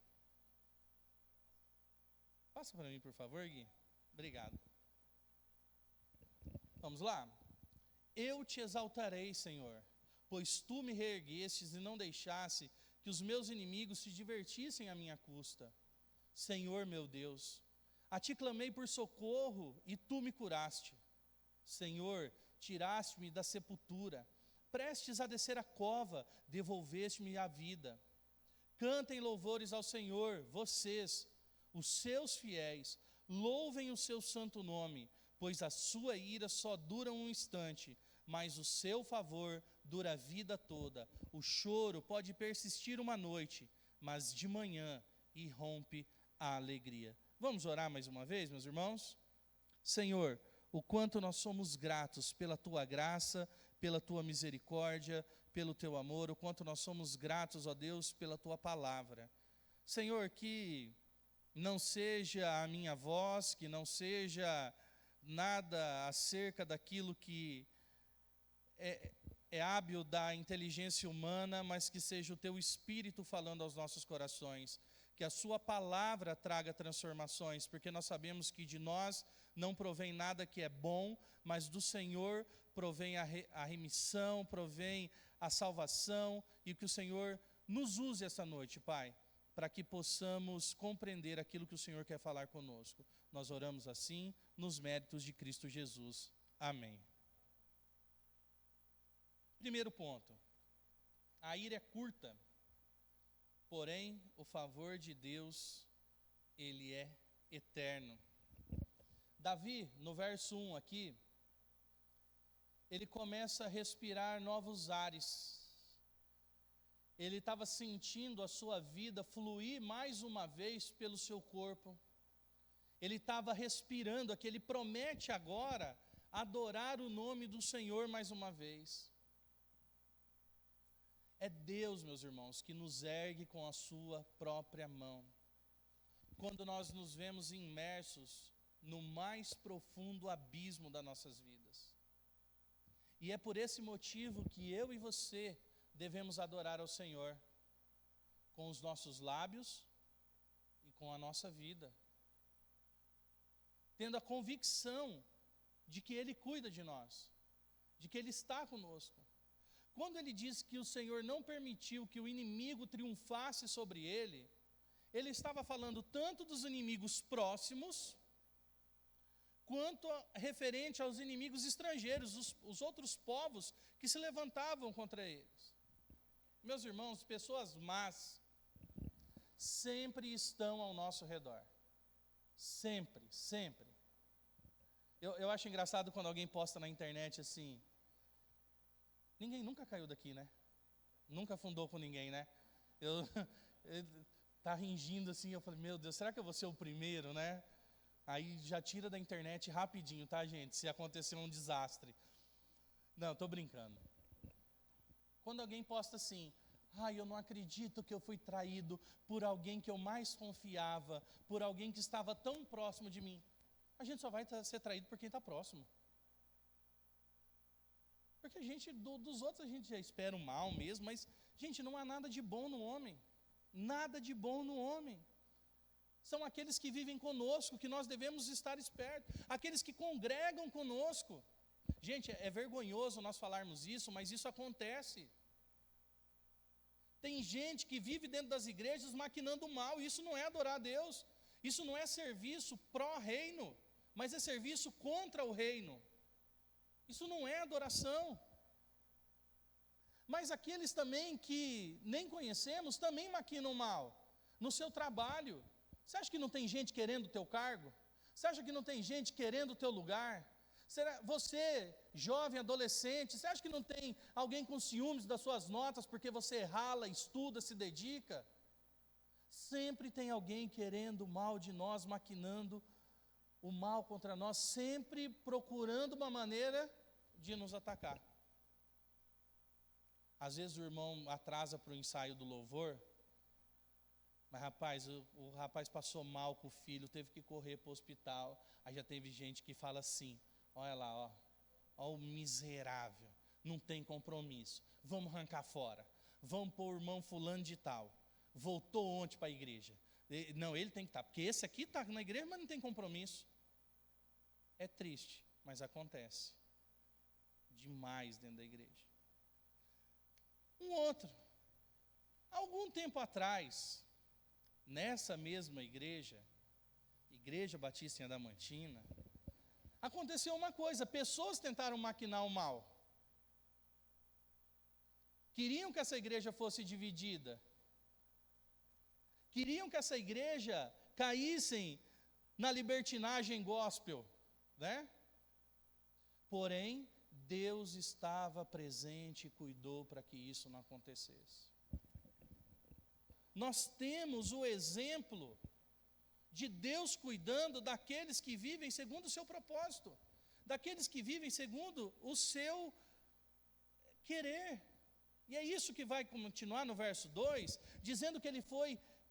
Passa para mim, por favor, Gui. Obrigado. Vamos lá? Eu te exaltarei, Senhor, pois tu me reerguestes e não deixasse que os meus inimigos se divertissem à minha custa. Senhor meu Deus, a ti clamei por socorro e tu me curaste. Senhor, tiraste-me da sepultura, Prestes a descer a cova, devolveste-me a vida. Cantem louvores ao Senhor, vocês, os seus fiéis, louvem o seu santo nome, pois a sua ira só dura um instante, mas o seu favor dura a vida toda. O choro pode persistir uma noite, mas de manhã irrompe a alegria. Vamos orar mais uma vez, meus irmãos? Senhor, o quanto nós somos gratos pela tua graça, pela tua misericórdia, pelo teu amor, o quanto nós somos gratos, ó Deus, pela tua palavra. Senhor, que não seja a minha voz, que não seja nada acerca daquilo que é hábil da inteligência humana, mas que seja o teu Espírito falando aos nossos corações. Que a sua palavra traga transformações, porque nós sabemos que de nós não provém nada que é bom, mas do Senhor provém a remissão, provém a salvação, e que o Senhor nos use essa noite, Pai, para que possamos compreender aquilo que o Senhor quer falar conosco. Nós oramos assim, nos méritos de Cristo Jesus. Amém. Primeiro ponto, a ira é curta, porém o favor de Deus, ele é eterno. Davi, no verso 1 aqui, ele começa a respirar novos ares. Ele estava sentindo a sua vida fluir mais uma vez pelo seu corpo. Ele estava respirando, que ele promete agora adorar o nome do Senhor mais uma vez. É Deus, meus irmãos, que nos ergue com a sua própria mão. Quando nós nos vemos imersos no mais profundo abismo das nossas vidas. E é por esse motivo que eu e você devemos adorar ao Senhor, com os nossos lábios e com a nossa vida, tendo a convicção de que Ele cuida de nós, de que Ele está conosco. Quando ele diz que o Senhor não permitiu que o inimigo triunfasse sobre ele, ele estava falando tanto dos inimigos próximos, quanto referente aos inimigos estrangeiros, os outros povos que se levantavam contra eles. Meus irmãos, pessoas más sempre estão ao nosso redor. Sempre, sempre. Eu acho engraçado quando alguém posta na internet assim: ninguém nunca caiu daqui, né? Nunca afundou com ninguém, né? Tá ringindo assim, eu falei, meu Deus, será que eu vou ser o primeiro, né? Aí já tira da internet rapidinho, tá, gente? Se acontecer um desastre. Não, tô brincando. Quando alguém posta assim: eu não acredito que eu fui traído por alguém que eu mais confiava, por alguém que estava tão próximo de mim. A gente só vai ser traído por quem está próximo. Porque a gente, dos outros a gente já espera o mal mesmo, mas, gente, não há nada de bom no homem. Nada de bom no homem. São aqueles que vivem conosco, que nós devemos estar espertos. Aqueles que congregam conosco. Gente, é vergonhoso nós falarmos isso, mas isso acontece. Tem gente que vive dentro das igrejas maquinando o mal, e isso não é adorar a Deus. Isso não é serviço pró-reino, mas é serviço contra o reino. Isso não é adoração. Mas aqueles também que nem conhecemos também maquinam mal no seu trabalho. Você acha que não tem gente querendo o teu cargo? Você acha que não tem gente querendo o teu lugar? Você, jovem, adolescente, você acha que não tem alguém com ciúmes das suas notas porque você rala, estuda, se dedica? Sempre tem alguém querendo o mal de nós, maquinando o mal contra nós, sempre procurando uma maneira de nos atacar. Às vezes o irmão atrasa para o ensaio do louvor, mas rapaz, o rapaz passou mal com o filho, teve que correr para o hospital. Aí já teve gente que fala assim: olha lá, ó o miserável, não tem compromisso, vamos arrancar fora, vamos pôr o irmão fulano de tal, voltou ontem para a igreja. Não, ele tem que estar, porque esse aqui está na igreja, mas não tem compromisso. É triste, mas acontece demais dentro da igreja. Um outro, algum tempo atrás, nessa mesma igreja, Igreja Batista em Adamantina, aconteceu uma coisa: pessoas tentaram maquinar o mal. Queriam que essa igreja fosse dividida. Queriam que essa igreja caísse na libertinagem gospel, né? Porém, Deus estava presente e cuidou para que isso não acontecesse. Nós temos o exemplo de Deus cuidando daqueles que vivem segundo o seu propósito, daqueles que vivem segundo o seu querer. E é isso que vai continuar no verso 2, dizendo que ele foi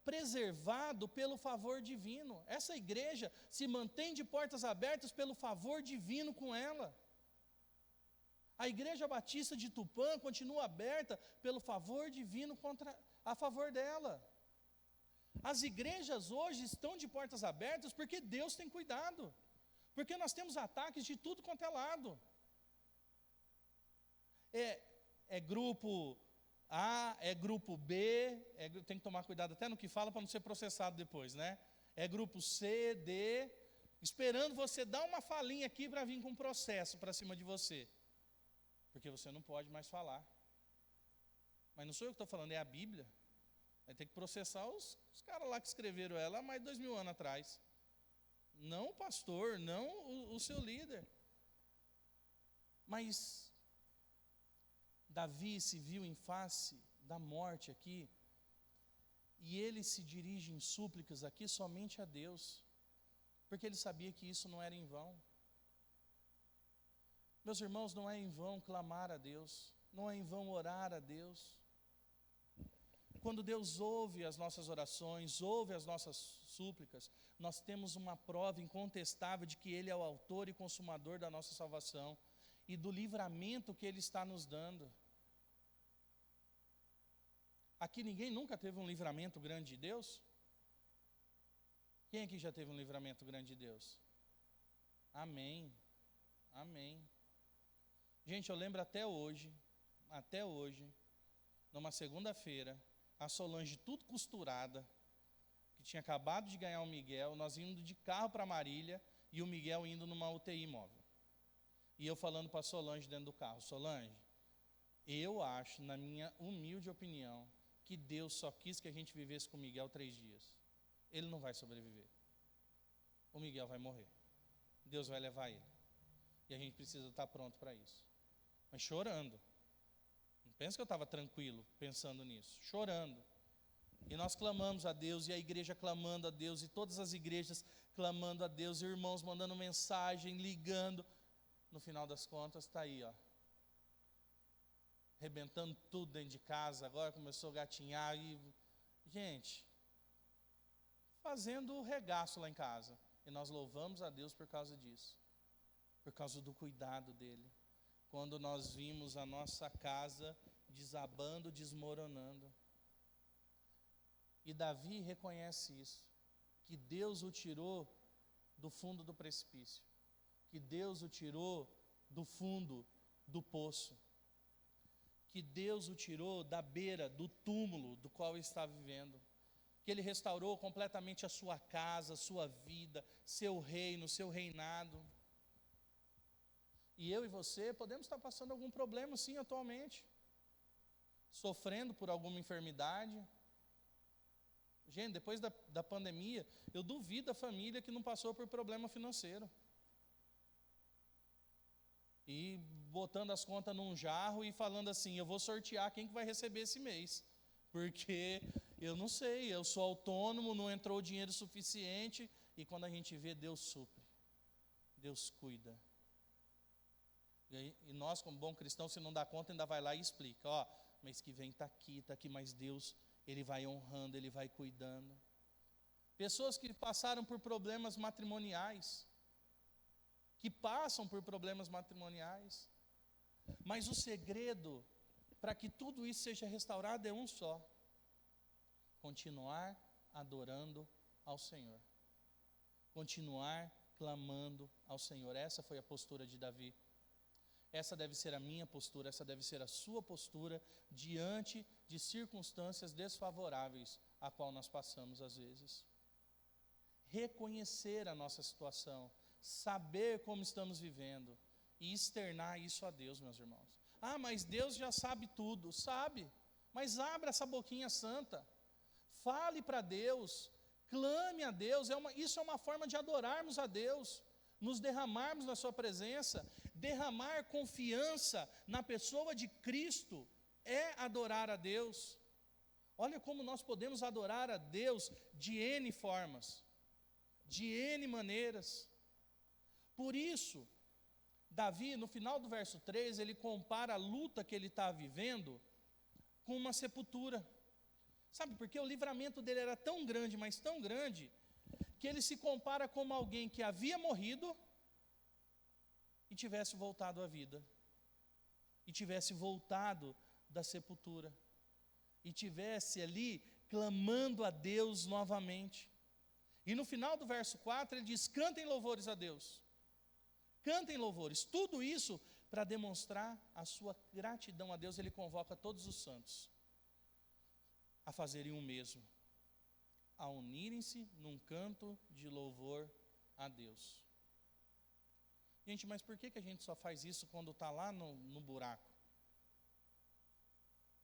preservado pelo favor divino. Essa igreja se mantém de portas abertas pelo favor divino com ela. A Igreja Batista de Tupã continua aberta pelo favor divino a favor dela. As igrejas hoje estão de portas abertas porque Deus tem cuidado. Porque nós temos ataques de tudo quanto é lado. É grupo A, é grupo B, tem que tomar cuidado até no que fala para não ser processado depois, né? É grupo C, D, esperando você dar uma falinha aqui para vir com um processo para cima de você. Porque você não pode mais falar. Mas não sou eu que estou falando, é a Bíblia. Vai ter que processar os caras lá que escreveram ela há mais de 2000 anos atrás. Não o pastor, não o seu líder. Mas Davi se viu em face da morte aqui, e ele se dirige em súplicas aqui somente a Deus, porque ele sabia que isso não era em vão. Meus irmãos, não é em vão clamar a Deus, não é em vão orar a Deus. Quando Deus ouve as nossas orações, ouve as nossas súplicas, nós temos uma prova incontestável de que Ele é o autor e consumador da nossa salvação e do livramento que Ele está nos dando. Aqui ninguém nunca teve um livramento grande de Deus? Quem aqui já teve um livramento grande de Deus? Amém, amém. Gente, eu lembro até hoje, numa segunda-feira, a Solange tudo costurada, que tinha acabado de ganhar o Miguel, nós indo de carro para Marília e o Miguel indo numa UTI móvel. E eu falando para a Solange dentro do carro, Solange, eu acho, na minha humilde opinião, que Deus só quis que a gente vivesse com o Miguel 3 dias. Ele não vai sobreviver. O Miguel vai morrer. Deus vai levar ele. E a gente precisa estar pronto para isso. Mas chorando. Não pensa que eu estava tranquilo pensando nisso. Chorando. E nós clamamos a Deus, e a igreja clamando a Deus, e todas as igrejas clamando a Deus, e irmãos mandando mensagem, ligando. No final das contas, está aí, ó. Arrebentando tudo dentro de casa, agora começou a gatinhar. Gente, fazendo o regaço lá em casa. E nós louvamos a Deus por causa disso. Por causa do cuidado dele. Quando nós vimos a nossa casa desabando, desmoronando. E Davi reconhece isso, que Deus o tirou do fundo do precipício, que Deus o tirou do fundo do poço, que Deus o tirou da beira do túmulo do qual ele está vivendo, que Ele restaurou completamente a sua casa, a sua vida, seu reino, seu reinado. E eu e você podemos estar passando algum problema sim atualmente, sofrendo por alguma enfermidade. Gente, depois da pandemia, eu duvido a família que não passou por problema financeiro. E botando as contas num jarro e falando assim, eu vou sortear quem que vai receber esse mês. Porque eu não sei, eu sou autônomo, não entrou dinheiro suficiente. E quando a gente vê, Deus supre. Deus cuida. E nós, como bom cristão, se não dá conta, ainda vai lá e explica. Ó, mês que vem está aqui, mas Deus, Ele vai honrando, Ele vai cuidando. Pessoas que passaram por problemas matrimoniais, que passam por problemas matrimoniais, mas o segredo para que tudo isso seja restaurado é um só: continuar adorando ao Senhor, continuar clamando ao Senhor. Essa foi a postura de Davi. Essa deve ser a minha postura, essa deve ser a sua postura diante de circunstâncias desfavoráveis a qual nós passamos às vezes. Reconhecer a nossa situação, saber como estamos vivendo e externar isso a Deus, meus irmãos. Ah, mas Deus já sabe tudo. Sabe, mas abra essa boquinha santa. Fale para Deus, clame a Deus. Isso é uma forma de adorarmos a Deus, nos derramarmos na sua presença. Derramar confiança na pessoa de Cristo é adorar a Deus. Olha como nós podemos adorar a Deus de N formas, de N maneiras. Por isso, Davi, no final do verso 3, ele compara a luta que ele está vivendo com uma sepultura. Sabe por quê? O livramento dele era tão grande, mas tão grande, que ele se compara como alguém que havia morrido e tivesse voltado à vida, e tivesse voltado da sepultura, e tivesse ali clamando a Deus novamente. E no final do verso 4 ele diz: cantem louvores a Deus, cantem louvores. Tudo isso para demonstrar a sua gratidão a Deus. Ele convoca todos os santos a fazerem o mesmo, a unirem-se num canto de louvor a Deus. Gente, mas por que a gente só faz isso quando está lá no buraco?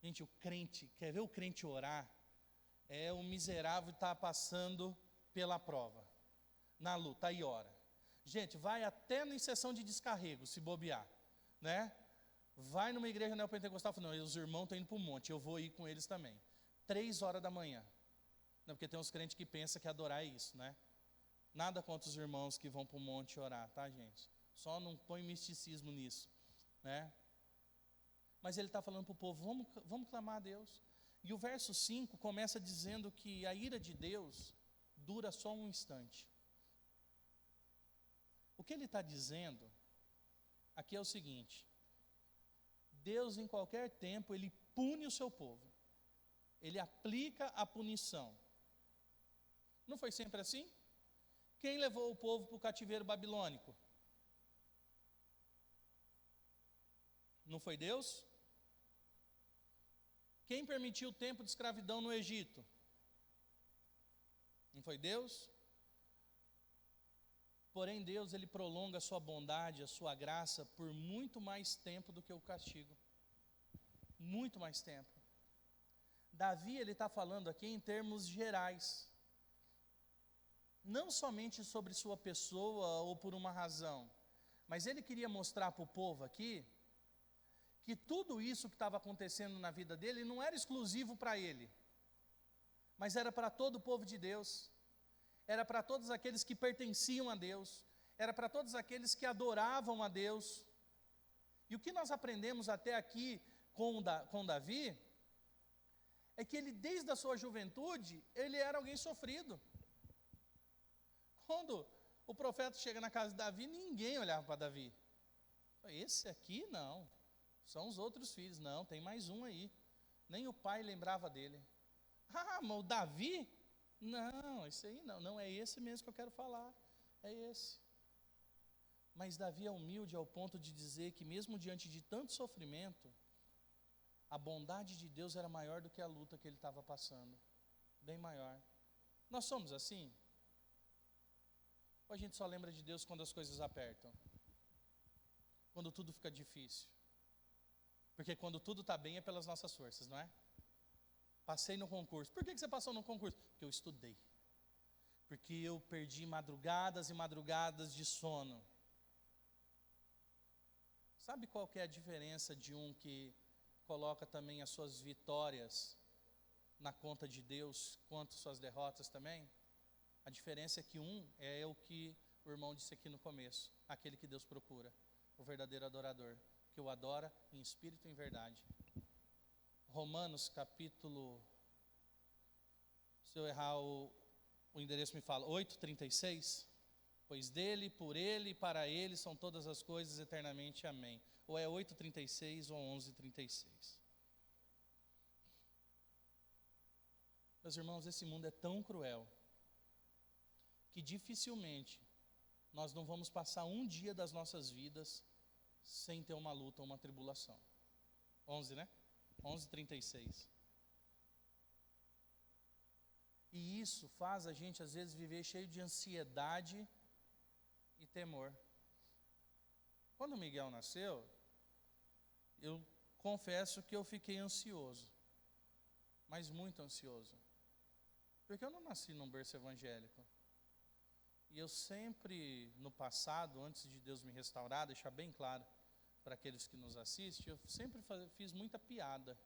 Gente, o crente, quer ver o crente orar? É o miserável que está passando pela prova, na luta, aí ora. Gente, vai até na sessão de descarrego, se bobear, né? Vai numa igreja neopentecostal e fala: não, os irmãos estão indo para o monte, eu vou ir com eles também. 3 horas da manhã. Não, porque tem uns crentes que pensam que adorar é isso, né? Nada contra os irmãos que vão para o monte orar, tá, gente? Só não põe misticismo nisso, né? Mas ele está falando para o povo: vamos clamar a Deus. E o verso 5 começa dizendo que a ira de Deus dura só um instante. O que ele está dizendo aqui é o seguinte: Deus, em qualquer tempo, ele pune o seu povo, ele aplica a punição. Não foi sempre assim? Quem levou o povo para o cativeiro babilônico? Não foi Deus? Quem permitiu o tempo de escravidão no Egito? Não foi Deus? Porém, Deus, ele prolonga a sua bondade, a sua graça por muito mais tempo do que o castigo. Muito mais tempo. Davi, ele está falando aqui em termos gerais, não somente sobre sua pessoa ou por uma razão, mas ele queria mostrar para o povo aqui que tudo isso que estava acontecendo na vida dele não era exclusivo para ele, mas era para todo o povo de Deus, era para todos aqueles que pertenciam a Deus, era para todos aqueles que adoravam a Deus. E o que nós aprendemos até aqui com Davi é que ele, desde a sua juventude, ele era alguém sofrido. Quando o profeta chega na casa de Davi, ninguém olhava para Davi. Esse aqui não, são os outros filhos. Não, tem mais um aí. Nem o pai lembrava dele. Ah, mas o Davi? Não, esse aí não é esse mesmo que eu quero falar, é esse. Mas Davi é humilde ao ponto de dizer que mesmo diante de tanto sofrimento, a bondade de Deus era maior do que a luta que ele estava passando, bem maior. Nós somos assim? Ou a gente só lembra de Deus quando as coisas apertam? Quando tudo fica difícil? Porque quando tudo está bem é pelas nossas forças, não é? Passei no concurso. Por que você passou no concurso? Porque eu estudei. Porque eu perdi madrugadas e madrugadas de sono. Sabe qual que é a diferença de um que coloca também as suas vitórias na conta de Deus, quanto suas derrotas também? A diferença é que um é o que o irmão disse aqui no começo, aquele que Deus procura, o verdadeiro adorador, que o adora em espírito e em verdade. Romanos capítulo, se eu errar o endereço me fala, 8:36, pois dele, por ele e para ele são todas as coisas eternamente, amém. Ou é 8:36 ou 11:36. Meus irmãos, esse mundo é tão cruel que dificilmente nós não vamos passar um dia das nossas vidas sem ter uma luta ou uma tribulação. 11, né? 11:36. E isso faz a gente às vezes viver cheio de ansiedade e temor. Quando o Miguel nasceu, eu confesso que eu fiquei ansioso, mas muito ansioso, porque eu não nasci num berço evangélico. E eu sempre, no passado, antes de Deus me restaurar, deixar bem claro para aqueles que nos assistem, eu sempre fiz muita piada.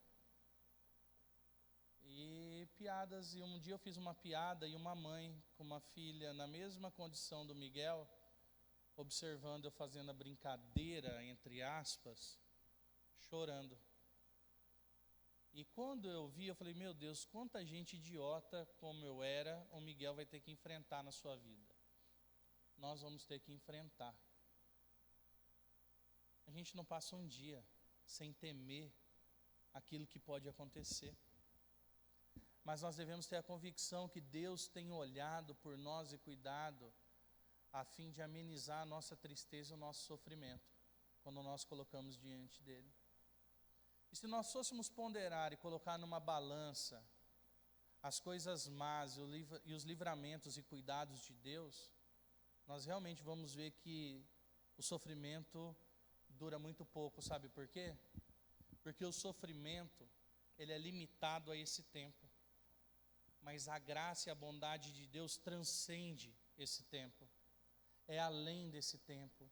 E um dia eu fiz uma piada e uma mãe com uma filha na mesma condição do Miguel, observando eu fazendo a brincadeira, entre aspas, chorando. E quando eu vi, eu falei, meu Deus, quanta gente idiota como eu era, o Miguel vai ter que enfrentar na sua vida. Nós vamos ter que enfrentar. A gente não passa um dia sem temer aquilo que pode acontecer. Mas nós devemos ter a convicção que Deus tem olhado por nós e cuidado a fim de amenizar a nossa tristeza e o nosso sofrimento, quando nós colocamos diante dele. E se nós fôssemos ponderar e colocar numa balança as coisas más e os livramentos e cuidados de Deus, nós realmente vamos ver que o sofrimento dura muito pouco, sabe por quê? Porque o sofrimento, ele é limitado a esse tempo. Mas a graça e a bondade de Deus transcende esse tempo. É além desse tempo.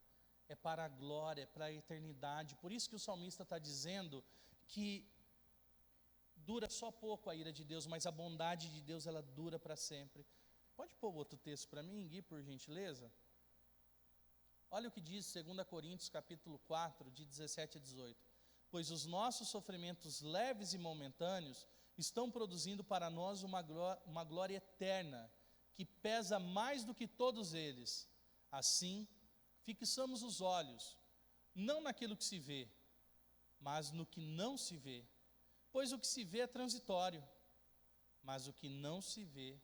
É para a glória, é para a eternidade. Por isso que o salmista está dizendo que dura só pouco a ira de Deus, mas a bondade de Deus, ela dura para sempre. Pode pôr outro texto para mim, Gui, por gentileza? Olha o que diz 2 Coríntios capítulo 4, de 17 a 18. Pois os nossos sofrimentos leves e momentâneos estão produzindo para nós uma glória eterna, que pesa mais do que todos eles. Assim, fixamos os olhos, não naquilo que se vê, mas no que não se vê. Pois o que se vê é transitório, mas o que não se vê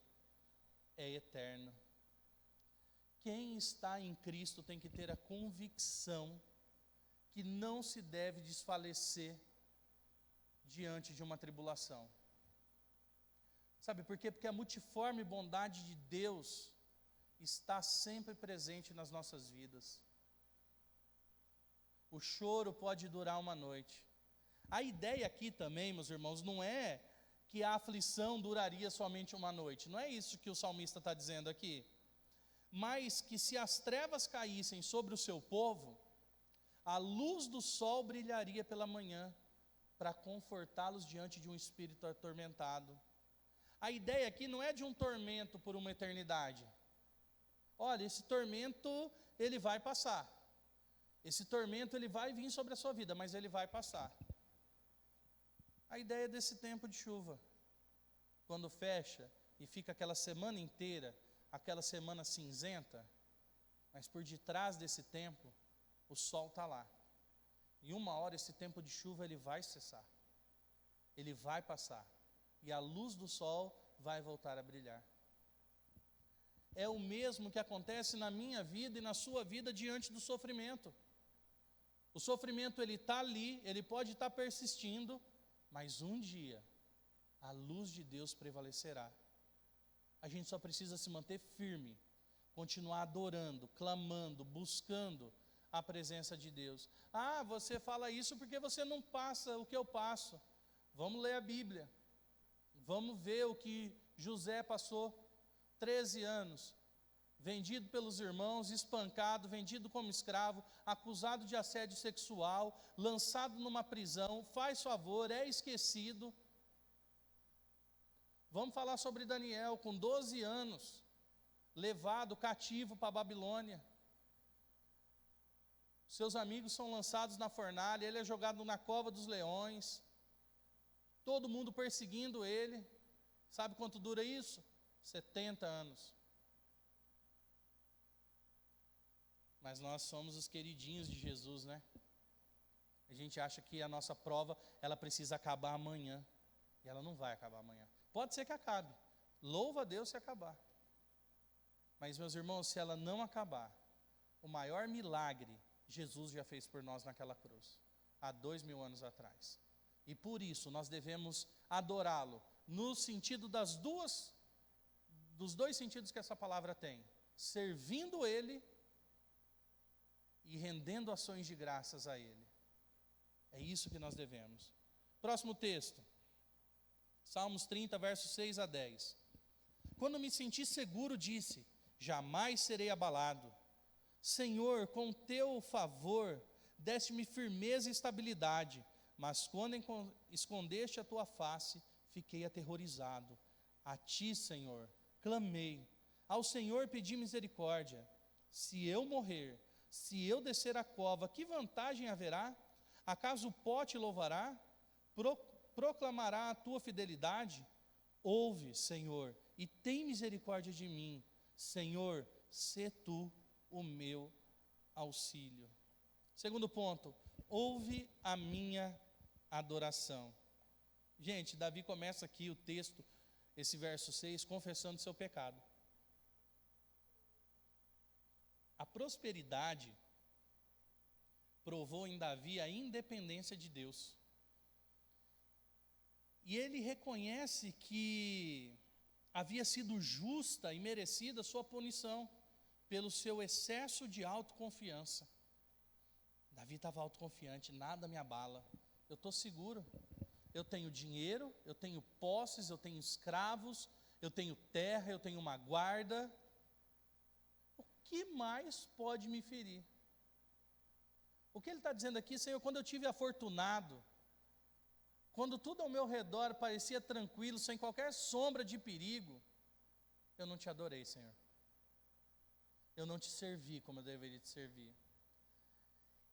é eterno. Quem está em Cristo tem que ter a convicção que não se deve desfalecer diante de uma tribulação. Sabe por quê? Porque a multiforme bondade de Deus está sempre presente nas nossas vidas. O choro pode durar uma noite. A ideia aqui também, meus irmãos, não é que a aflição duraria somente uma noite. Não é isso que o salmista está dizendo aqui. Mas que se as trevas caíssem sobre o seu povo, a luz do sol brilharia pela manhã, para confortá-los diante de um espírito atormentado. A ideia aqui não é de um tormento por uma eternidade. Olha, esse tormento, ele vai passar. Esse tormento, ele vai vir sobre a sua vida, mas ele vai passar. A ideia desse tempo de chuva, quando fecha e fica aquela semana inteira, aquela semana cinzenta, mas por detrás desse tempo, o sol está lá. E uma hora esse tempo de chuva, ele vai cessar. Ele vai passar. E a luz do sol vai voltar a brilhar. É o mesmo que acontece na minha vida e na sua vida diante do sofrimento. O sofrimento, ele está ali, ele pode estar persistindo, mas um dia a luz de Deus prevalecerá. A gente só precisa se manter firme, continuar adorando, clamando, buscando a presença de Deus. Ah, você fala isso porque você não passa o que eu passo. Vamos ler a Bíblia. Vamos ver o que José passou. 13 anos, vendido pelos irmãos, espancado, vendido como escravo, acusado de assédio sexual, lançado numa prisão, faz favor, é esquecido. Vamos falar sobre Daniel, com 12 anos, levado cativo para a Babilônia. Seus amigos são lançados na fornalha, ele é jogado na cova dos leões, todo mundo perseguindo ele. Sabe quanto dura isso? 70 anos. Mas nós somos os queridinhos de Jesus, né? A gente acha que a nossa prova, ela precisa acabar amanhã. E ela não vai acabar amanhã. Pode ser que acabe. Louva a Deus se acabar. Mas, meus irmãos, se ela não acabar, o maior milagre Jesus já fez por nós naquela cruz, há 2000 anos atrás. E por isso nós devemos adorá-lo, no sentido dos dois sentidos que essa palavra tem: servindo Ele e rendendo ações de graças a Ele. É isso que nós devemos. Próximo texto. Salmos 30, versos 6 a 10. Quando me senti seguro, disse: jamais serei abalado. Senhor, com teu favor, deste-me firmeza e estabilidade, mas quando escondeste a tua face, fiquei aterrorizado. A ti, Senhor, clamei. Ao Senhor pedi misericórdia. Se eu morrer, se eu descer a cova, que vantagem haverá? Acaso o pó te louvará? Proclamará a tua fidelidade? Ouve, Senhor, e tem misericórdia de mim. Senhor, sê tu o meu auxílio. Segundo ponto, ouve a minha adoração. Gente, Davi começa aqui o texto, esse verso 6, confessando seu pecado. A prosperidade provou em Davi a independência de Deus. E ele reconhece que havia sido justa e merecida sua punição pelo seu excesso de autoconfiança. Davi estava autoconfiante, nada me abala, eu estou seguro, eu tenho dinheiro, eu tenho posses, eu tenho escravos, eu tenho terra, eu tenho uma guarda. O que mais pode me ferir? O que ele está dizendo aqui, Senhor, quando eu tive afortunado, quando tudo ao meu redor parecia tranquilo, sem qualquer sombra de perigo, eu não te adorei, Senhor. Eu não te servi como eu deveria te servir.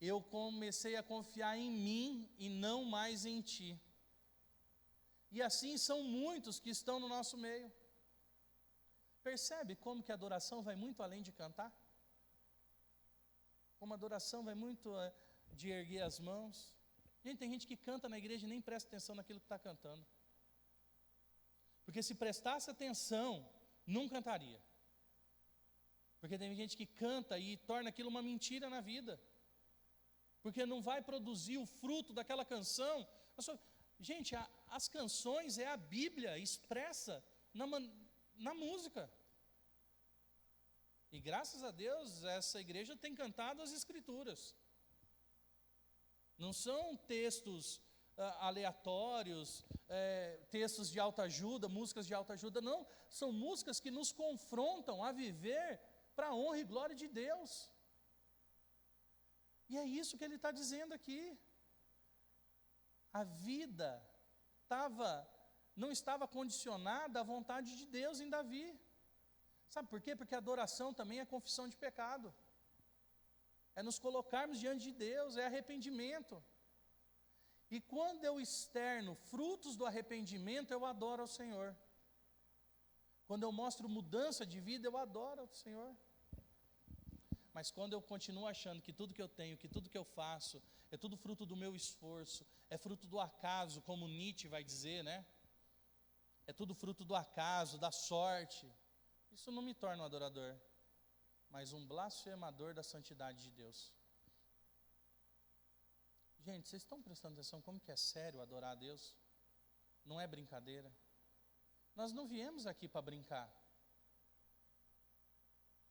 Eu comecei a confiar em mim e não mais em ti. E assim são muitos que estão no nosso meio. Percebe como que a adoração vai muito além de cantar? Como a adoração vai muito de erguer as mãos. Gente, tem gente que canta na igreja e nem presta atenção naquilo que está cantando. Porque se prestasse atenção, não cantaria. Porque tem gente que canta e torna aquilo uma mentira na vida. Porque não vai produzir o fruto daquela canção. Gente, as canções é a Bíblia expressa na música. E graças a Deus, essa igreja tem cantado as Escrituras. Não são textos aleatórios, textos de autoajuda, músicas de autoajuda, não. São músicas que nos confrontam a viver para a honra e glória de Deus. E é isso que ele está dizendo aqui. A vida não estava condicionada à vontade de Deus em Davi. Sabe por quê? Porque a adoração também é confissão de pecado. É nos colocarmos diante de Deus, é arrependimento. E quando eu externo frutos do arrependimento, eu adoro ao Senhor. Quando eu mostro mudança de vida, eu adoro ao Senhor. Mas quando eu continuo achando que tudo que eu tenho, que tudo que eu faço, é tudo fruto do meu esforço, é fruto do acaso, como Nietzsche vai dizer, né? É tudo fruto do acaso, da sorte. Isso não me torna um adorador, mas um blasfemador da santidade de Deus. Gente, vocês estão prestando atenção como que é sério adorar a Deus? Não é brincadeira. Nós não viemos aqui para brincar.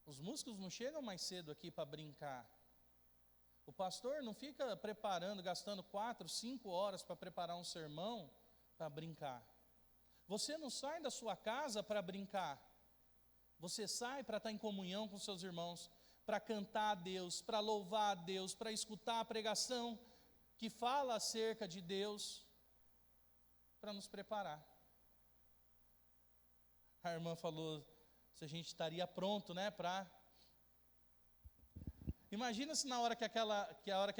Os músicos não chegam mais cedo aqui para brincar. O pastor não fica preparando, gastando 4, 5 horas para preparar um sermão para brincar. Você não sai da sua casa para brincar. Você sai para estar em comunhão com seus irmãos, para cantar a Deus, para louvar a Deus, para escutar a pregação que fala acerca de Deus, para nos preparar. A irmã falou se a gente estaria pronto, né, para... Imagina se na hora que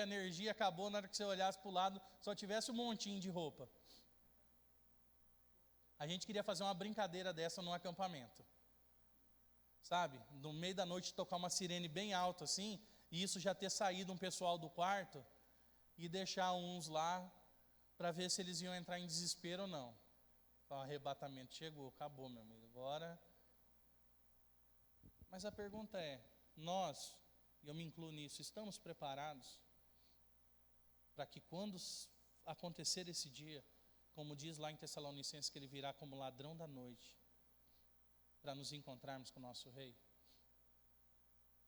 a energia acabou, na hora que você olhasse para o lado, só tivesse um montinho de roupa. A gente queria fazer uma brincadeira dessa num acampamento. Sabe? No meio da noite tocar uma sirene bem alta assim, e isso já ter saído um pessoal do quarto, e deixar uns lá, para ver se eles iam entrar em desespero ou não. O arrebatamento chegou, acabou, meu amigo, agora... Mas a pergunta é, nós, e eu me incluo nisso, estamos preparados para que quando acontecer esse dia, como diz lá em Tessalonicenses, que ele virá como ladrão da noite, para nos encontrarmos com o nosso rei?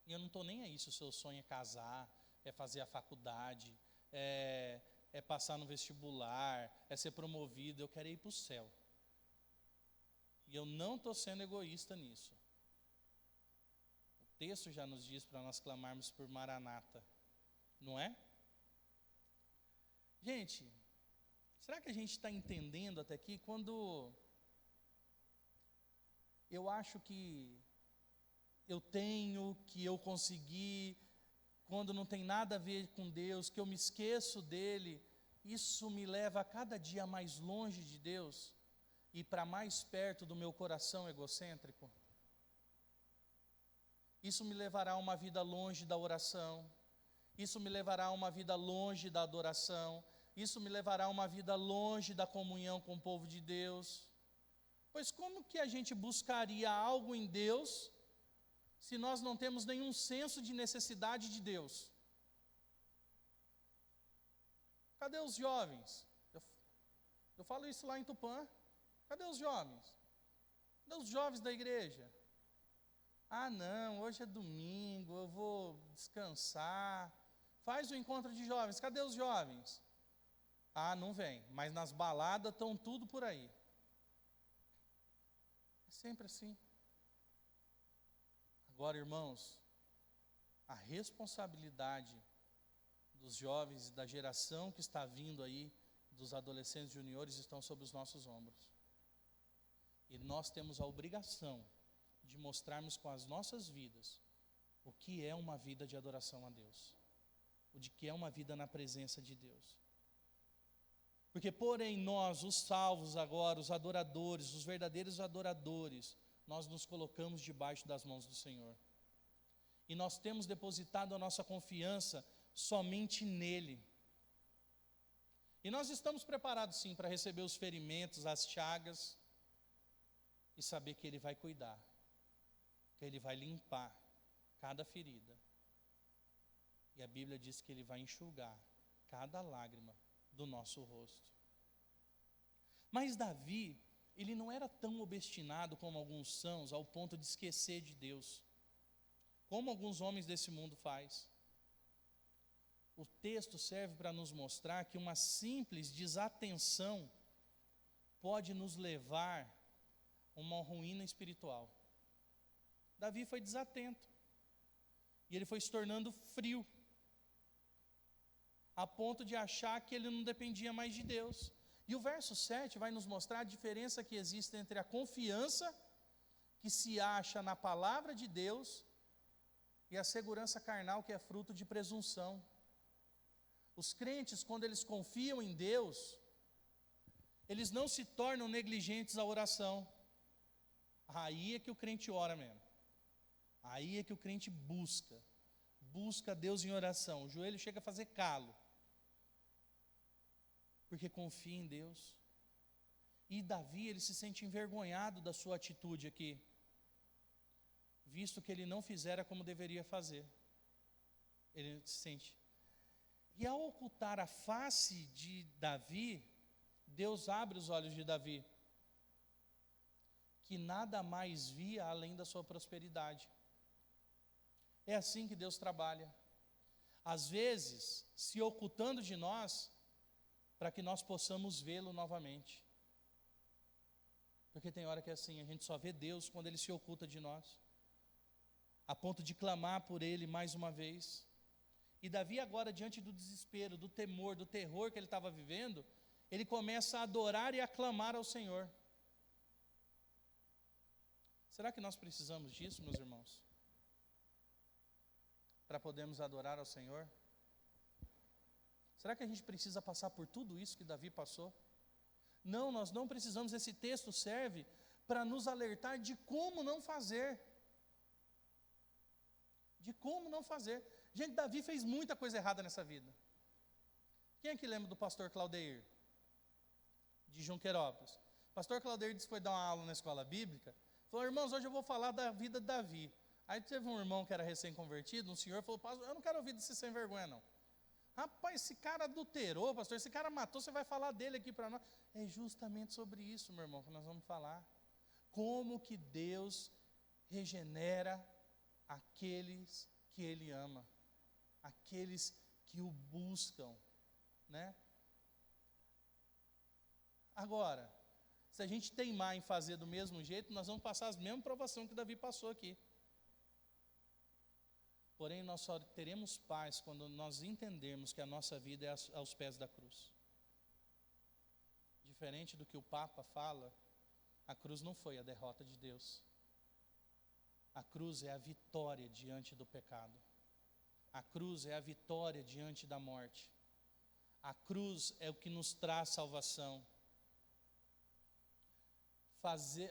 E eu não estou nem aí se o seu sonho é casar, é fazer a faculdade, é é passar no vestibular, é ser promovido, eu quero ir para o céu. E eu não estou sendo egoísta nisso. O texto já nos diz para nós clamarmos por Maranata, não é? Gente, será que a gente está entendendo até aqui? Quando eu acho que eu tenho, que eu consegui, quando não tem nada a ver com Deus, que eu me esqueço dele, isso me leva a cada dia mais longe de Deus e para mais perto do meu coração egocêntrico. Isso me levará a uma vida longe da oração, isso me levará a uma vida longe da adoração, isso me levará a uma vida longe da comunhão com o povo de Deus. Pois como que a gente buscaria algo em Deus se nós não temos nenhum senso de necessidade de Deus? Cadê os jovens? Eu falo isso lá em Tupã. Cadê os jovens? Cadê os jovens da igreja? Ah, não, hoje é domingo, eu vou descansar. Faz o encontro de jovens. Cadê os jovens? Ah, não vem, mas nas baladas estão tudo por aí. É sempre assim. Agora, irmãos, a responsabilidade dos jovens e da geração que está vindo aí, dos adolescentes juniores, estão sobre os nossos ombros. E nós temos a obrigação de mostrarmos com as nossas vidas o que é uma vida de adoração a Deus, o de que é uma vida na presença de Deus. Porque, porém, nós, os salvos agora, os adoradores, os verdadeiros adoradores, nós nos colocamos debaixo das mãos do Senhor. E nós temos depositado a nossa confiança somente nele. E nós estamos preparados sim para receber os ferimentos, as chagas, e saber que ele vai cuidar, que ele vai limpar cada ferida. E a Bíblia diz que ele vai enxugar cada lágrima do nosso rosto. Mas Davi, ele não era tão obstinado como alguns são, ao ponto de esquecer de Deus, como alguns homens desse mundo faz. O texto serve para nos mostrar que uma simples desatenção pode nos levar a uma ruína espiritual. Davi foi desatento, e ele foi se tornando frio, a ponto de achar que ele não dependia mais de Deus. E o verso 7 vai nos mostrar a diferença que existe entre a confiança que se acha na palavra de Deus e a segurança carnal que é fruto de presunção. Os crentes, quando eles confiam em Deus, eles não se tornam negligentes à oração. Aí é que o crente ora mesmo. Aí é que o crente busca Deus em oração. O joelho chega a fazer calo, porque confia em Deus. E Davi, ele se sente envergonhado da sua atitude aqui, visto que ele não fizera como deveria fazer. Ele se sente. E ao ocultar a face de Davi, Deus abre os olhos de Davi, que nada mais via além da sua prosperidade. É assim que Deus trabalha. Às vezes, se ocultando de nós, para que nós possamos vê-lo novamente. Porque tem hora que é assim, a gente só vê Deus quando Ele se oculta de nós, a ponto de clamar por Ele mais uma vez. E Davi agora, diante do desespero, do temor, do terror que ele estava vivendo, ele começa a adorar e a clamar ao Senhor. Será que nós precisamos disso, meus irmãos? Para podermos adorar ao Senhor? Será que a gente precisa passar por tudo isso que Davi passou? Não, nós não precisamos. Esse texto serve para nos alertar de como não fazer. De como não fazer. Gente, Davi fez muita coisa errada nessa vida. Quem é que lembra do pastor Claudeir, de Junquerópolis? O pastor Claudeir disse que foi dar uma aula na escola bíblica. Falou: irmãos, hoje eu vou falar da vida de Davi. Aí teve um irmão que era recém-convertido, um senhor, falou: pastor, eu não quero ouvir desse sem vergonha não. Rapaz, esse cara adulterou, pastor, esse cara matou, você vai falar dele aqui para nós. É justamente sobre isso, meu irmão, que nós vamos falar. Como que Deus regenera aqueles que Ele ama, aqueles que o buscam, né? Agora, se a gente teimar em fazer do mesmo jeito, nós vamos passar as mesmas provações que Davi passou aqui. Porém, nós só teremos paz quando nós entendermos que a nossa vida é aos pés da cruz. Diferente do que o Papa fala, a cruz não foi a derrota de Deus. A cruz é a vitória diante do pecado. A cruz é a vitória diante da morte. A cruz é o que nos traz salvação.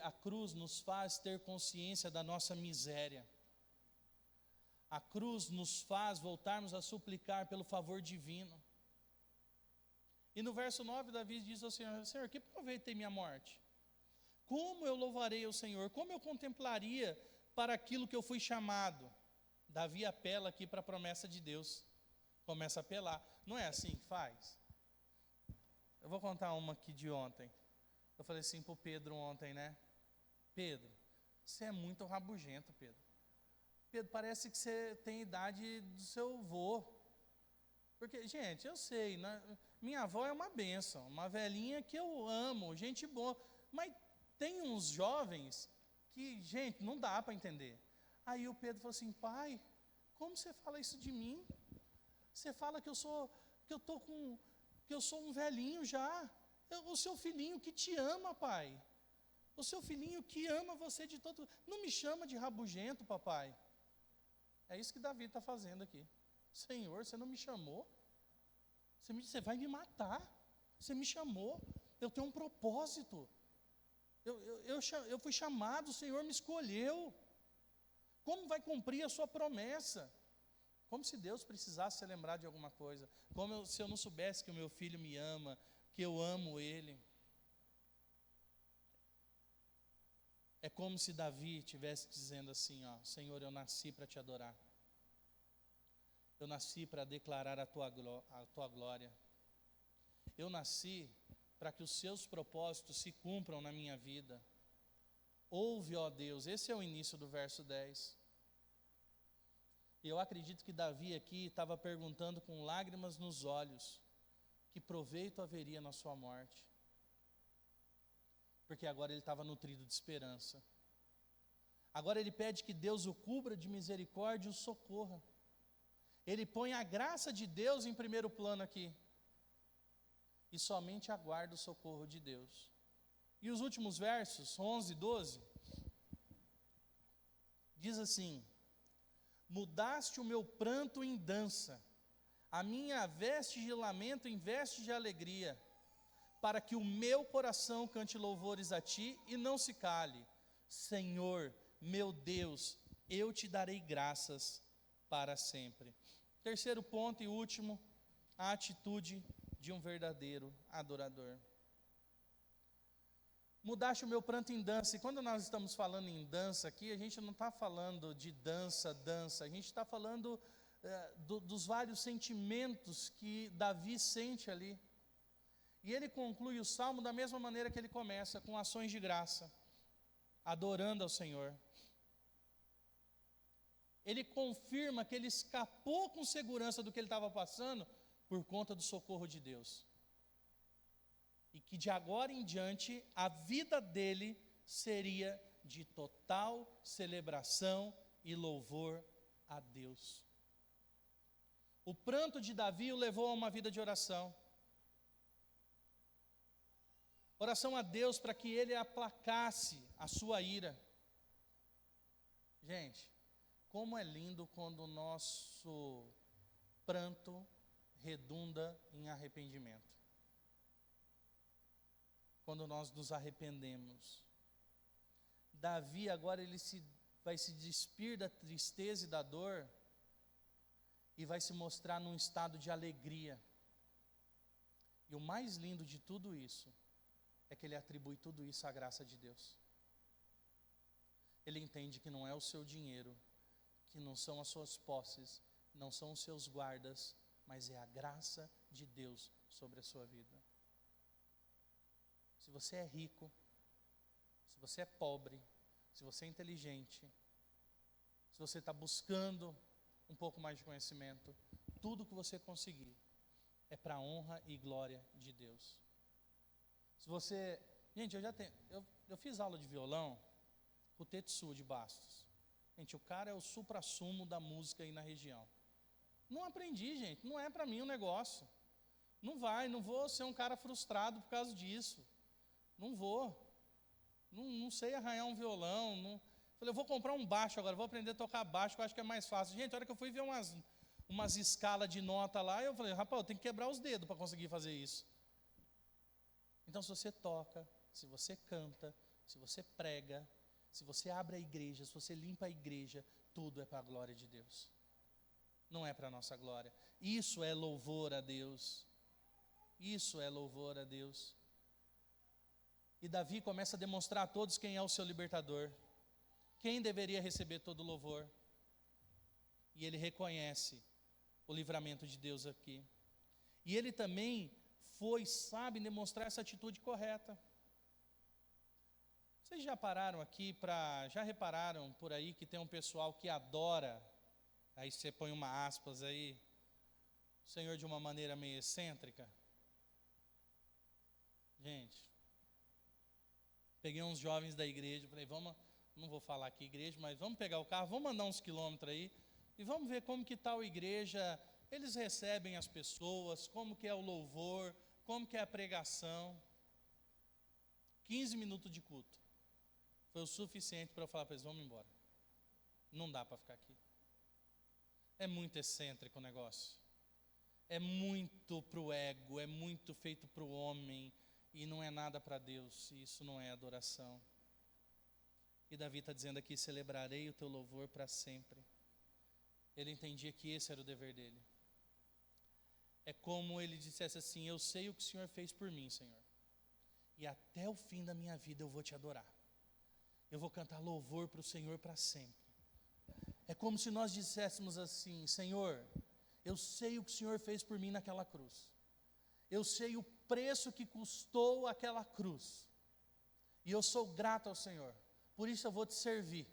A cruz nos faz ter consciência da nossa miséria. A cruz nos faz voltarmos a suplicar pelo favor divino. E no verso 9, Davi diz ao Senhor: Senhor, que proveito tem minha morte? Como eu louvarei o Senhor? Como eu contemplaria para aquilo que eu fui chamado? Davi apela aqui para a promessa de Deus. Começa a apelar. Não é assim que faz? Eu vou contar uma aqui de ontem. Eu falei assim para o Pedro ontem, né? Pedro, você é muito rabugento, Pedro. Pedro, parece que você tem a idade do seu avô. Porque, gente, eu sei, né? Minha avó é uma bênção, uma velhinha que eu amo, gente boa. Mas tem uns jovens que, gente, não dá para entender. Aí o Pedro falou assim: pai, como você fala isso de mim? Você fala que eu sou um velhinho já. O seu filhinho que te ama, pai. O seu filhinho que ama você de todo. Não me chama de rabugento, papai. É isso que Davi está fazendo aqui. Senhor, você não me chamou? Você vai me matar. Você me chamou. Eu tenho um propósito. Eu fui chamado, o Senhor me escolheu. Como vai cumprir a sua promessa? Como se Deus precisasse se lembrar de alguma coisa. Se eu não soubesse que o meu filho me ama, que eu amo ele. É como se Davi estivesse dizendo assim, ó: Senhor, eu nasci para te adorar. Eu nasci para declarar a tua glória. Eu nasci para que os seus propósitos se cumpram na minha vida. Ouve, ó Deus. Esse é o início do verso 10. E eu acredito que Davi aqui estava perguntando com lágrimas nos olhos: que proveito haveria na sua morte? Porque agora ele estava nutrido de esperança. Agora ele pede que Deus o cubra de misericórdia e o socorra. Ele põe a graça de Deus em primeiro plano aqui. E somente aguarda o socorro de Deus. E os últimos versos, 11 e 12, diz assim: mudaste o meu pranto em dança, a minha veste de lamento em veste de alegria, para que o meu coração cante louvores a ti e não se cale. Senhor, meu Deus, eu te darei graças para sempre. Terceiro ponto e último, a atitude de um verdadeiro adorador. Mudaste o meu pranto em dança. E quando nós estamos falando em dança aqui, a gente não está falando de dança, a gente está falando dos vários sentimentos que Davi sente ali. E ele conclui o salmo da mesma maneira que ele começa, com ações de graça, adorando ao Senhor. Ele confirma que ele escapou com segurança do que ele estava passando por conta do socorro de Deus. E que de agora em diante a vida dele seria de total celebração e louvor a Deus. O pranto de Davi o levou a uma vida de oração. Oração a Deus para que ele aplacasse a sua ira. Gente, como é lindo quando o nosso pranto redunda em arrependimento. Quando nós nos arrependemos. Davi agora vai se despir da tristeza e da dor e vai se mostrar num estado de alegria. E o mais lindo de tudo isso é que ele atribui tudo isso à graça de Deus. Ele entende que não é o seu dinheiro, que não são as suas posses, não são os seus guardas, mas é a graça de Deus sobre a sua vida. Se você é rico, se você é pobre, se você é inteligente, se você está buscando um pouco mais de conhecimento, tudo que você conseguir é para a honra e glória de Deus. Se você... Gente, eu fiz aula de violão com o Tetsu de Bastos. Gente, o cara é o suprassumo da música aí na região. Não aprendi, gente, não é para mim o negócio. Não vou ser um cara frustrado por causa disso. Não vou. Não sei arranhar um violão. Falei, eu vou comprar um baixo agora, vou aprender a tocar baixo, que eu acho que é mais fácil. Gente, a hora que eu fui ver umas escalas de nota lá, eu falei, rapaz, eu tenho que quebrar os dedos para conseguir fazer isso. Então, se você toca, se você canta, se você prega, se você abre a igreja, se você limpa a igreja, tudo é para a glória de Deus. Não é para a nossa glória. Isso é louvor a Deus. Isso é louvor a Deus. E Davi começa a demonstrar a todos quem é o seu libertador. Quem deveria receber todo o louvor. E ele reconhece o livramento de Deus aqui. E ele também sabe demonstrar essa atitude correta. Vocês já pararam aqui já repararam por aí que tem um pessoal que adora, aí você põe uma aspas aí, o Senhor de uma maneira meio excêntrica? Gente, peguei uns jovens da igreja, falei, não vou falar aqui igreja, mas vamos pegar o carro, vamos andar uns quilômetros aí, e vamos ver como que está a igreja, eles recebem as pessoas, como que é o louvor, como que é a pregação. 15 minutos de culto. Foi o suficiente para eu falar para eles, vamos embora. Não dá para ficar aqui. É muito excêntrico o negócio. É muito para o ego, é muito feito para o homem, e não é nada para Deus, e isso não é adoração. E Davi está dizendo aqui, celebrarei o teu louvor para sempre. Ele entendia que esse era o dever dele. É como ele dissesse assim, eu sei o que o Senhor fez por mim, Senhor. E até o fim da minha vida eu vou te adorar. Eu vou cantar louvor para o Senhor para sempre. É como se nós disséssemos assim, Senhor, eu sei o que o Senhor fez por mim naquela cruz. Eu sei o preço que custou aquela cruz. E eu sou grato ao Senhor. Por isso eu vou te servir.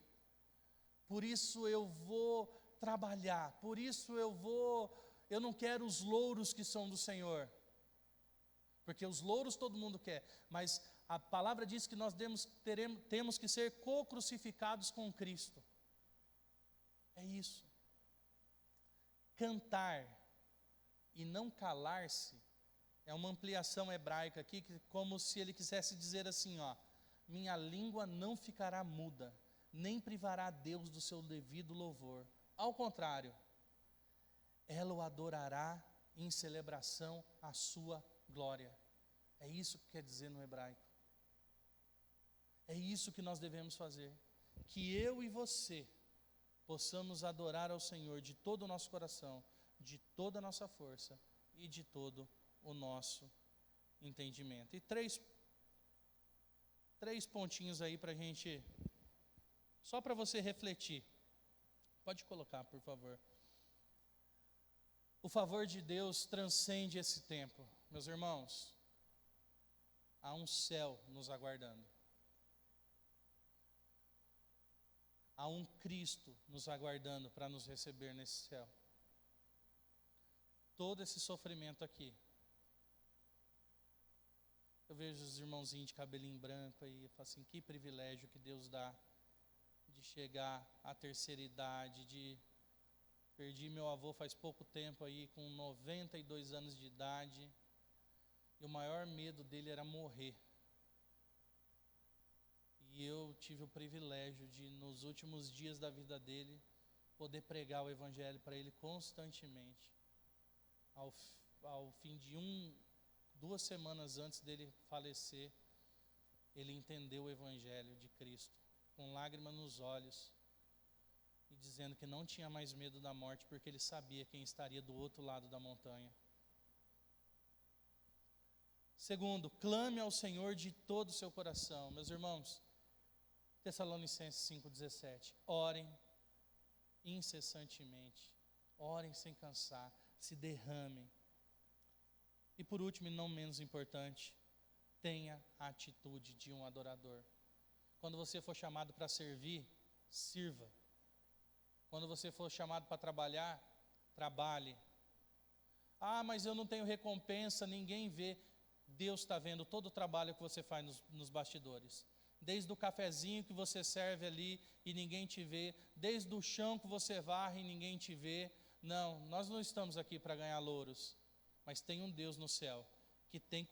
Por isso eu vou trabalhar. Por isso eu não quero os louros que são do Senhor. Porque os louros todo mundo quer, mas a palavra diz que nós temos que ser co-crucificados com Cristo. É isso. Cantar e não calar-se é uma ampliação hebraica aqui, como se ele quisesse dizer assim, minha língua não ficará muda, nem privará a Deus do seu devido louvor. Ao contrário, ela o adorará em celebração à sua glória. É isso que quer dizer no hebraico. É isso que nós devemos fazer. Que eu e você possamos adorar ao Senhor de todo o nosso coração, de toda a nossa força e de todo o nosso entendimento. E três pontinhos aí para a gente, só para você refletir. Pode colocar, por favor. O favor de Deus transcende esse tempo. Meus irmãos, há um céu nos aguardando. Há um Cristo nos aguardando para nos receber nesse céu. Todo esse sofrimento aqui. Eu vejo os irmãozinhos de cabelinho branco aí, eu falo assim, que privilégio que Deus dá de chegar à terceira idade, perdi meu avô faz pouco tempo aí, com 92 anos de idade, e o maior medo dele era morrer. E eu tive o privilégio de, nos últimos dias da vida dele, poder pregar o Evangelho para ele constantemente. Ao fim de 2 semanas antes dele falecer, ele entendeu o Evangelho de Cristo, com lágrimas nos olhos, e dizendo que não tinha mais medo da morte, porque ele sabia quem estaria do outro lado da montanha. Segundo, clame ao Senhor de todo o seu coração. Meus irmãos, Tessalonicenses 5,17, orem incessantemente, orem sem cansar, se derramem. E por último, e não menos importante, tenha a atitude de um adorador. Quando você for chamado para servir, sirva. Quando você for chamado para trabalhar, trabalhe. Ah, mas eu não tenho recompensa, ninguém vê. Deus está vendo todo o trabalho que você faz nos bastidores. Desde o cafezinho que você serve ali e ninguém te vê, desde o chão que você varre e ninguém te vê. Não, nós não estamos aqui para ganhar louros, mas tem um Deus no céu que tem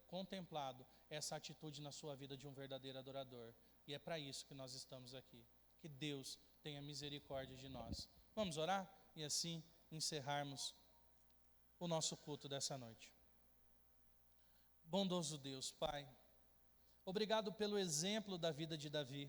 contemplado essa atitude na sua vida de um verdadeiro adorador. E é para isso que nós estamos aqui. Que Deus tenha misericórdia de nós. Vamos orar e assim encerrarmos o nosso culto dessa noite. Bondoso Deus, Pai, obrigado pelo exemplo da vida de Davi.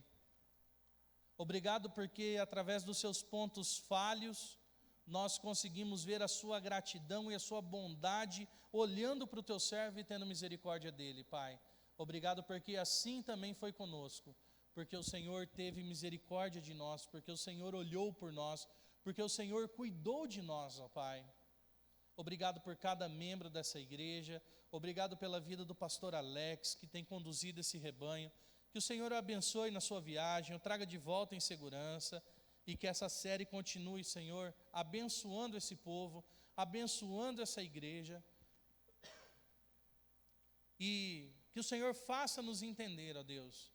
Obrigado porque através dos seus pontos falhos, nós conseguimos ver a sua gratidão e a sua bondade, olhando para o teu servo e tendo misericórdia dele, Pai. Obrigado porque assim também foi conosco, porque o Senhor teve misericórdia de nós, porque o Senhor olhou por nós, porque o Senhor cuidou de nós, ó Pai. Obrigado por cada membro dessa igreja, obrigado pela vida do pastor Alex, que tem conduzido esse rebanho. Que o Senhor o abençoe na sua viagem, o traga de volta em segurança, e que essa série continue, Senhor, abençoando esse povo, abençoando essa igreja, e que o Senhor faça-nos entender, ó Deus,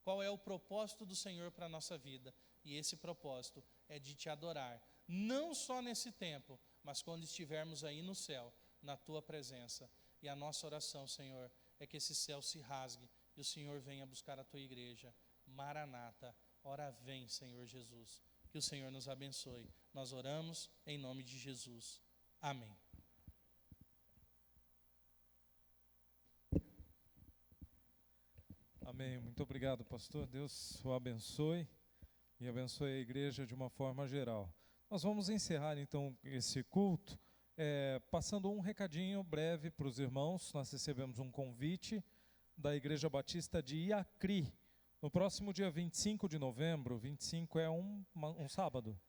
qual é o propósito do Senhor para a nossa vida, e esse propósito é de te adorar, não só nesse tempo, mas quando estivermos aí no céu, na tua presença. E a nossa oração, Senhor, é que esse céu se rasgue e o Senhor venha buscar a tua igreja. Maranata, ora vem, Senhor Jesus. Que o Senhor nos abençoe. Nós oramos em nome de Jesus. Amém. Amém. Muito obrigado, pastor. Deus o abençoe e abençoe a igreja de uma forma geral. Nós vamos encerrar então esse culto passando um recadinho breve para os irmãos. Nós recebemos um convite da Igreja Batista de Iacri. No próximo dia 25 de novembro, 25 é um sábado.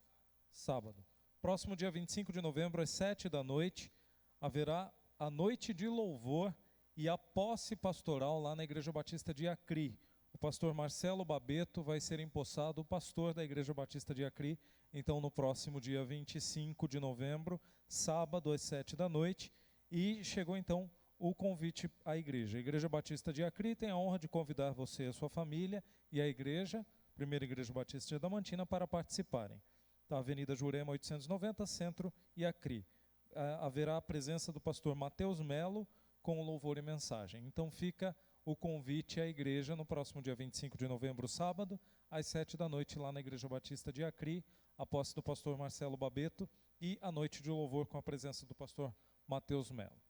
Próximo dia 25 de novembro, às 7h, haverá a noite de louvor e a posse pastoral lá na Igreja Batista de Iacri. O pastor Marcelo Babeto vai ser empossado o pastor da Igreja Batista de Iacri, então no próximo dia 25 de novembro, sábado às 7h, e chegou então o convite à igreja. A Igreja Batista de Iacri tem a honra de convidar você, a sua família e a igreja, Primeira Igreja Batista de Adamantina, para participarem. Da Avenida Jurema 890, Centro, Iacri. Haverá a presença do pastor Mateus Melo com louvor e mensagem. Então fica o convite à igreja no próximo dia 25 de novembro, sábado, às 7h, lá na Igreja Batista de Iacri, a posse do pastor Marcelo Babeto e a noite de louvor com a presença do pastor Mateus Melo.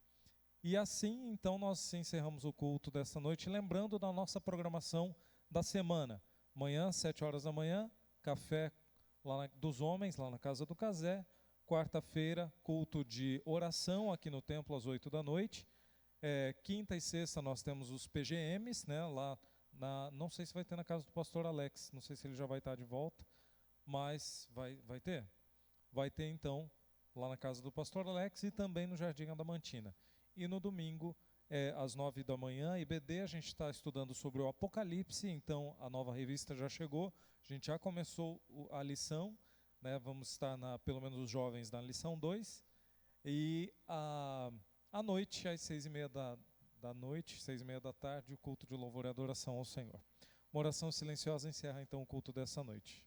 E assim, então, nós encerramos o culto desta noite, lembrando da nossa programação da semana. Amanhã, 7h, café dos homens, lá na Casa do Cazé. Quarta-feira, culto de oração aqui no templo, às 8h. Quinta e sexta nós temos os PGMs, né, lá não sei se vai ter na casa do pastor Alex, não sei se ele já vai estar de volta, mas vai ter? Vai ter então lá na casa do pastor Alex e também no Jardim Adamantina. E no domingo, às 9h, IBD, a gente está estudando sobre o Apocalipse, então a nova revista já chegou, a gente já começou a lição, né, vamos estar, pelo menos os jovens, na lição 2, e à noite, às 6h30 da noite, 6h30, o culto de louvor e adoração ao Senhor. Uma oração silenciosa encerra então o culto dessa noite.